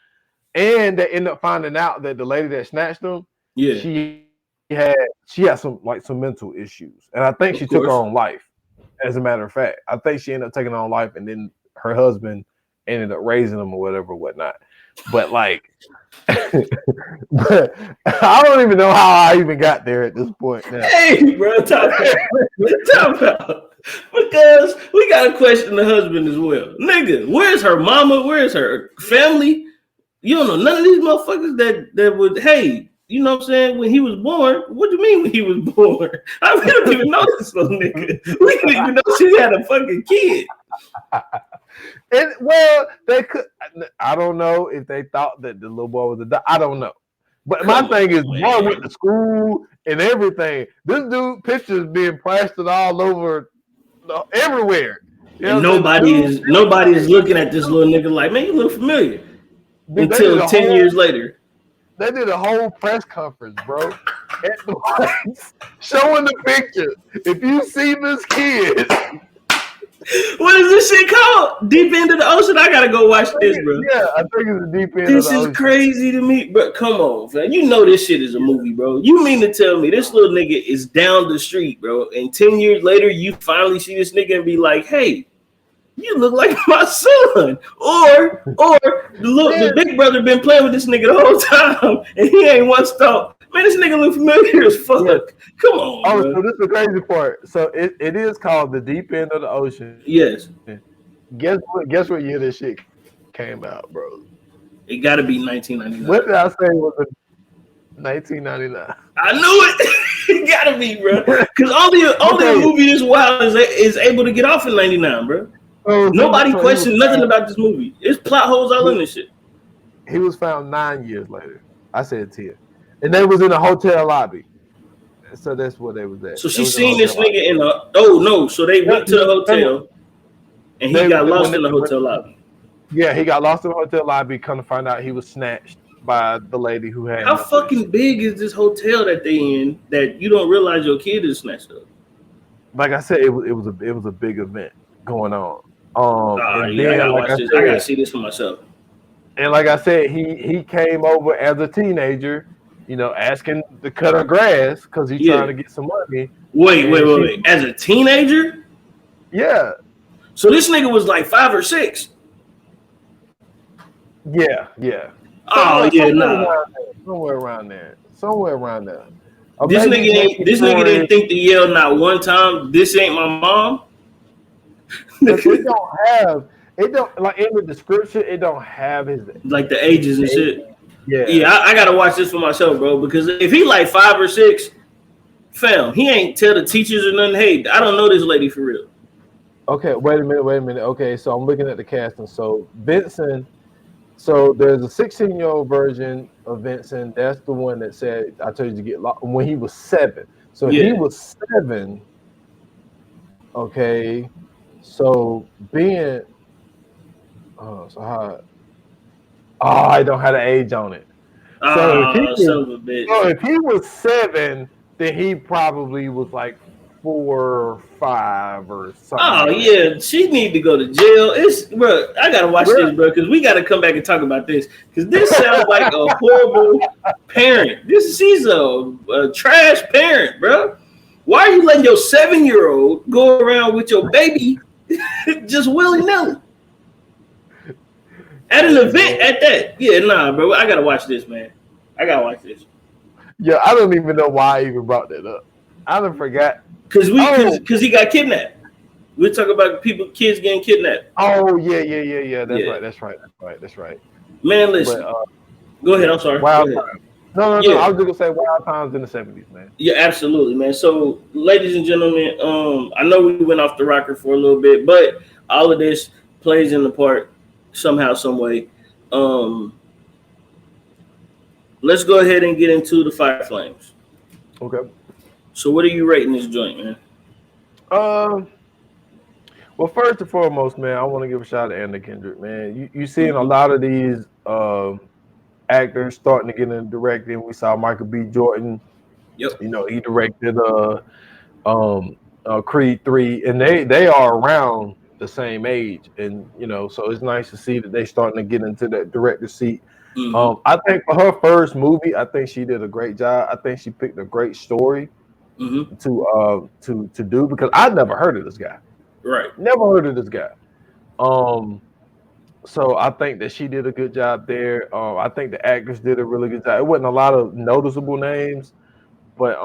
Speaker 3: and they ended up finding out that the lady that snatched him,
Speaker 2: Yeah,
Speaker 3: she had some mental issues. And I think
Speaker 2: of
Speaker 3: she took her
Speaker 2: course.
Speaker 3: own life, as a matter of fact. I think she ended up taking her own life, and then her husband ended up raising them or whatever, whatnot. But like but I don't even know how I even got there at this point now.
Speaker 2: Hey, bro, talk about because we gotta question the husband as well, nigga. Where's her mama? Where's her family? You don't know none of these motherfuckers that would. Hey, you know what I'm saying? When he was born, what do you mean when he was born? I mean, we don't even know this little nigga. We didn't even know she had a fucking kid.
Speaker 3: And well, they could. I don't know if they thought that the little boy was a dog. I don't know. But my thing is, boy went to school and everything. This dude pictures being plastered all over, everywhere. You
Speaker 2: And
Speaker 3: know
Speaker 2: nobody is looking at this little nigga like, man, you look familiar.
Speaker 3: Dude,
Speaker 2: until 10 years later.
Speaker 3: They did a whole press conference, bro, at the place, showing the picture. If you see this kid.
Speaker 2: What is this shit called? Deep End of the Ocean? I gotta go watch this, bro.
Speaker 3: Yeah, I think it's the Deep End
Speaker 2: this
Speaker 3: of the
Speaker 2: is
Speaker 3: Ocean.
Speaker 2: crazy to me, bro. Come on, man. You know this shit is a movie, bro. You mean to tell me this little nigga is down the street, bro, and 10 years later you finally see this nigga and be like, hey, you look like my son. Or the big brother been playing with this nigga the whole time and he ain't once thought, man, this nigga look familiar as fuck. Yeah. Come on.
Speaker 3: Oh,
Speaker 2: bro.
Speaker 3: So this is the crazy part. So it is called The Deep End of the Ocean.
Speaker 2: Yes.
Speaker 3: Guess what year this shit came out, bro?
Speaker 2: It gotta be 1999.
Speaker 3: What did I say was 1999?
Speaker 2: I knew it. It gotta be, bro. Because only a movie this wild is able to get off in 99, bro. Nobody questioned nothing about this movie. It's plot holes all in this shit.
Speaker 3: He was found 9 years later. I said 10. And they was in a hotel lobby. So that's where they was at.
Speaker 2: So she seen this nigga in a so they went to the hotel and he got lost in the hotel lobby.
Speaker 3: Yeah, he got lost in the hotel lobby. Come to find out he was snatched by the lady who had.
Speaker 2: How fucking big is this hotel that they in that you don't realize your kid is snatched up?
Speaker 3: Like I said, it was a big event going on.
Speaker 2: I gotta see this for myself.
Speaker 3: And like I said, he came over as a teenager, you know, asking to cut her grass because he's trying to get some money.
Speaker 2: Wait. As a teenager?
Speaker 3: Yeah.
Speaker 2: So this nigga was like 5 or 6.
Speaker 3: Yeah. Somewhere around there.
Speaker 2: This nigga didn't think to yell not one time, this ain't my mom.
Speaker 3: It don't like in the description, it don't have his
Speaker 2: like the ages and shit.
Speaker 3: Yeah.
Speaker 2: I gotta watch this for myself, bro, because if he like 5 or 6, fam, he ain't tell the teachers or nothing, hey, I don't know this lady for real.
Speaker 3: Okay, wait a minute. Okay, so I'm looking at the casting. So Vincent, so there's a 16-year-old version of Vincent. That's the one that said I told you to get lost when he was 7. So he was 7. Okay, so being I don't have the age on it. So if he was 7, then he probably was like 4 or 5 or something.
Speaker 2: Oh yeah, she need to go to jail. Bro, I gotta watch this, bro, because we gotta come back and talk about this. Because this sounds like a horrible parent. She's a trash parent, bro. Why are you letting your 7-year-old go around with your baby just willy-nilly? At an event at that. Yeah, nah, bro. I gotta watch this, man. I gotta watch this.
Speaker 3: Yeah, I don't even know why I even brought that up. I done forgot.
Speaker 2: Because he got kidnapped. We're talking about kids getting kidnapped.
Speaker 3: Oh, yeah. That's right.
Speaker 2: Man, listen. But, go ahead. I'm sorry.
Speaker 3: Wild Times. No. I was just gonna say Wild Times in the 70s, man.
Speaker 2: Yeah, absolutely, man. So, ladies and gentlemen, I know we went off the rocker for a little bit, but all of this plays in the part somehow, some way. Let's go ahead and get into the Fire Flames.
Speaker 3: Okay.
Speaker 2: So, what are you rating this joint, man?
Speaker 3: Well, first and foremost, man, I want to give a shout out to Anna Kendrick, man. You seeing a lot of these actors starting to get into directing. We saw Michael B. Jordan.
Speaker 2: Yep.
Speaker 3: You know, he directed Creed 3, and they are around the same age, and so it's nice to see that they starting to get into that director seat.
Speaker 2: Mm-hmm.
Speaker 3: I think for her first movie, I think she did a great job. I think she picked a great story
Speaker 2: Mm-hmm.
Speaker 3: to do, because I'd never heard of this guy.
Speaker 2: Right.
Speaker 3: Never heard of this guy. So I think that she did a good job there. I think the actors did a really good job. It wasn't a lot of noticeable names, but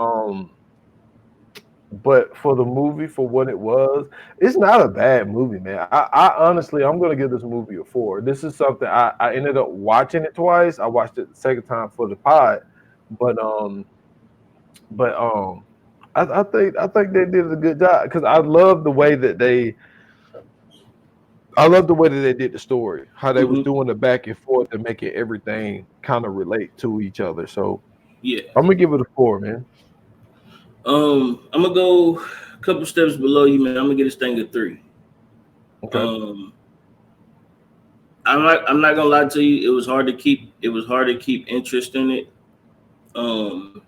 Speaker 3: for the movie, for what it was, it's not a bad movie, man. I honestly, I'm gonna give this movie a 4. This is something I ended up watching it twice. I watched it the second time for the pod, but but I think they did a good job, because I love the way that they did the story, how they was
Speaker 2: Mm-hmm.
Speaker 3: doing the back and forth and making everything kind of relate to each other. So
Speaker 2: Yeah.
Speaker 3: I'm gonna give it a 4, man.
Speaker 2: I'm gonna go a couple steps below you, man. I'm gonna get this thing a 3.
Speaker 3: Okay.
Speaker 2: Um, I'm not gonna lie to you. It was hard to keep interest in it. Um,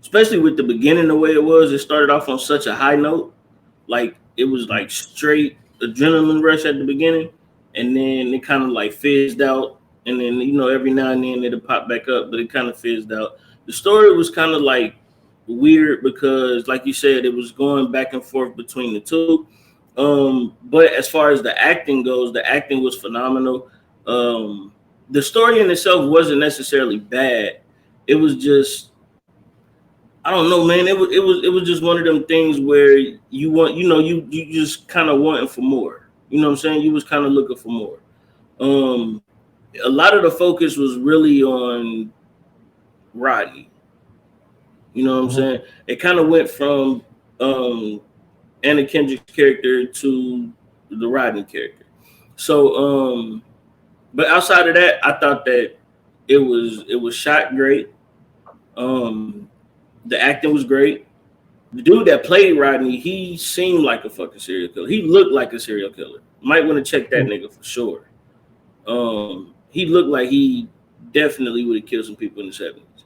Speaker 2: Especially with the beginning, the way it was. It started off on such a high note. Like it was like straight adrenaline rush at the beginning, and then it kind of like fizzed out. And then every now and then it'll pop back up, but it kind of fizzed out. The story was kind of like weird because, like you said, it was going back and forth between the two. But as far as the acting goes, the acting was phenomenal. The story in itself wasn't necessarily bad. It was just, I don't know, man. It was just one of them things where you want, you just kind of wanting for more. You know what I'm saying? You was kind of looking for more. Um, a lot of the focus was really on Rodney. You know what I'm
Speaker 3: Mhm.
Speaker 2: saying? It kind of went from um, Anna Kendrick's character to the Rodney character. So, but outside of that, I thought that it was shot great. Um, the acting was great. The dude that played Rodney, he seemed like a fucking serial killer. He looked like a serial killer. Might want to check that nigga for sure. He looked like he definitely would have killed some people in the 70s.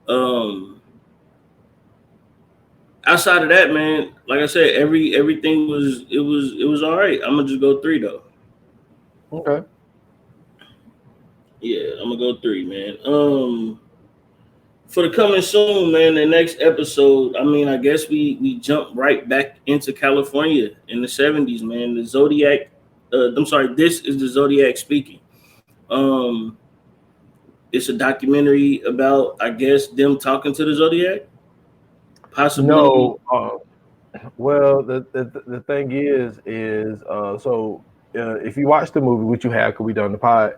Speaker 2: Um, Outside of that, man, like I said, everything was all right. I'm gonna just go 3 though.
Speaker 3: Okay.
Speaker 2: Yeah, I'm gonna go 3, man. For the coming soon, man, the next episode, I mean, I guess we jump right back into California in the 70s, man. The Zodiac, I'm sorry, this is the Zodiac speaking. Um, it's a documentary about, I guess, them talking to the Zodiac, possibly.
Speaker 3: No. Well, the thing is so if you watch the movie, which you have, because we done the pod.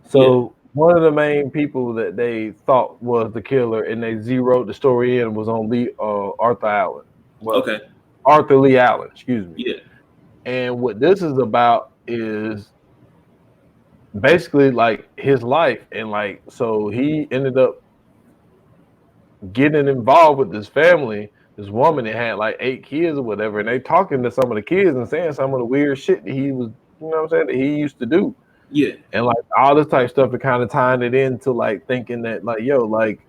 Speaker 2: Yeah.
Speaker 3: So one of the main people that they thought was the killer, and they zeroed the story in, was on Arthur Allen. Well,
Speaker 2: Okay.
Speaker 3: Arthur Lee Allen, excuse me.
Speaker 2: Yeah.
Speaker 3: And what this is about is basically like his life, and like so he ended up getting involved with this family, this woman that had like 8 kids or whatever, and they talking to some of the kids and saying some of the weird shit that he was, that he used to do,
Speaker 2: Yeah.
Speaker 3: and like all this type of stuff, and kind of tying it into like thinking that like, yo, like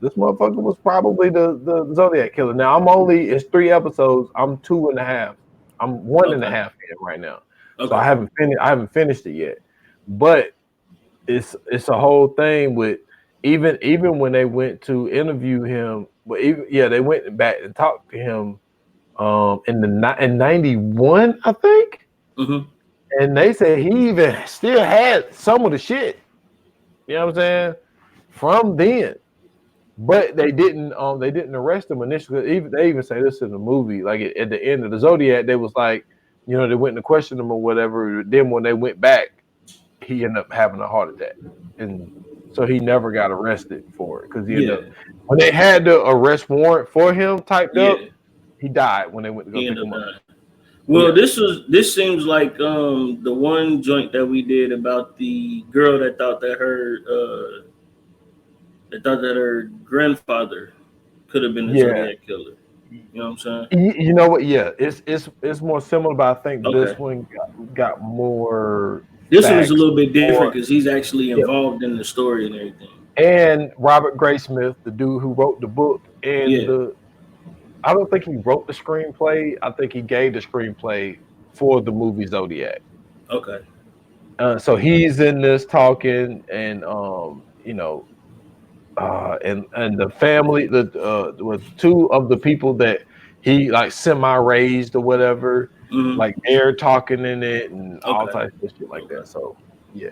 Speaker 3: this motherfucker was probably the Zodiac killer. Now it's 3 episodes. I'm 2.5. I'm one and a
Speaker 2: Okay.
Speaker 3: half in right now, so
Speaker 2: Okay.
Speaker 3: I haven't finished it yet, but it's a whole thing with even when they went to interview him, but they went back and talked to him in 91, I think,
Speaker 2: Mm-hmm.
Speaker 3: and they said he even still had some of the shit. You know what I'm saying? From then. But they didn't arrest him initially. They even say this in the movie, like at the end of the Zodiac, they was like, they went to question him or whatever. Then when they went back, he ended up having a heart attack, and so he never got arrested for it, because he ended
Speaker 2: Yeah.
Speaker 3: up, when they had the arrest warrant for him typed up,
Speaker 2: Yeah.
Speaker 3: he died when they went to go
Speaker 2: He
Speaker 3: pick
Speaker 2: ended
Speaker 3: him
Speaker 2: up
Speaker 3: up.
Speaker 2: dying. Well,
Speaker 3: Yeah,
Speaker 2: this seems like the one joint that we did about the girl that thought that her grandfather could have been the
Speaker 3: yeah.
Speaker 2: Zodiac killer. You know what I'm saying?
Speaker 3: You know what? Yeah, it's more similar, but I think
Speaker 2: Okay.
Speaker 3: this one got more
Speaker 2: This one is a
Speaker 3: facts.
Speaker 2: little bit different
Speaker 3: More,
Speaker 2: because he's actually
Speaker 3: yeah.
Speaker 2: involved in the story and everything.
Speaker 3: And Robert Graysmith, the dude who wrote the book, and
Speaker 2: Yeah.
Speaker 3: I don't think he wrote the screenplay. I think he gave the screenplay for the movie Zodiac.
Speaker 2: Okay.
Speaker 3: So he's in this talking, and and the family, with two of the people that he like semi raised or whatever,
Speaker 2: Mm-hmm.
Speaker 3: like they're talking in it and all
Speaker 2: Okay.
Speaker 3: types of shit like
Speaker 2: Okay.
Speaker 3: that. So yeah.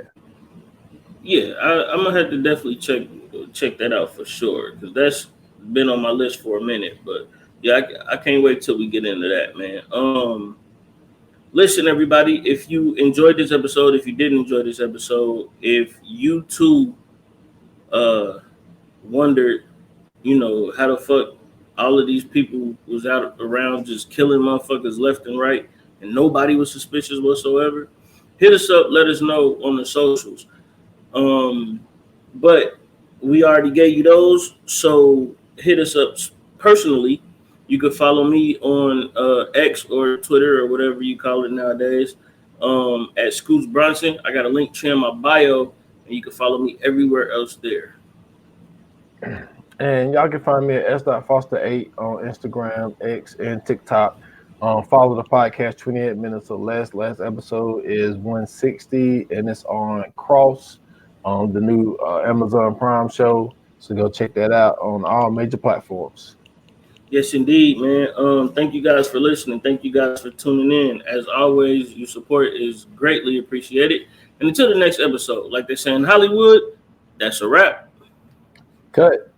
Speaker 2: Yeah, I'm gonna have to definitely check that out for sure because that's been on my list for a minute. But yeah, I can't wait till we get into that, man. Listen, everybody, if you enjoyed this episode, if you didn't enjoy this episode, if you too uh wondered, how the fuck all of these people was out around just killing motherfuckers left and right, and nobody was suspicious whatsoever, hit us up. Let us know on the socials. But we already gave you those, so hit us up personally. You can follow me on X or Twitter or whatever you call it nowadays, at Scoots Bronson. I got a link tree in my bio, and you can follow me everywhere else there.
Speaker 3: And y'all can find me at s.foster8 on Instagram, X, and TikTok. Follow the podcast 28 minutes or less. Last episode is 160, and it's on Cross, on the new Amazon Prime show. So go check that out on all major platforms.
Speaker 2: Yes, indeed, man. Thank you guys for listening. Thank you guys for tuning in. As always, your support is greatly appreciated. And until the next episode, like they say in Hollywood, that's a wrap.
Speaker 3: Cut.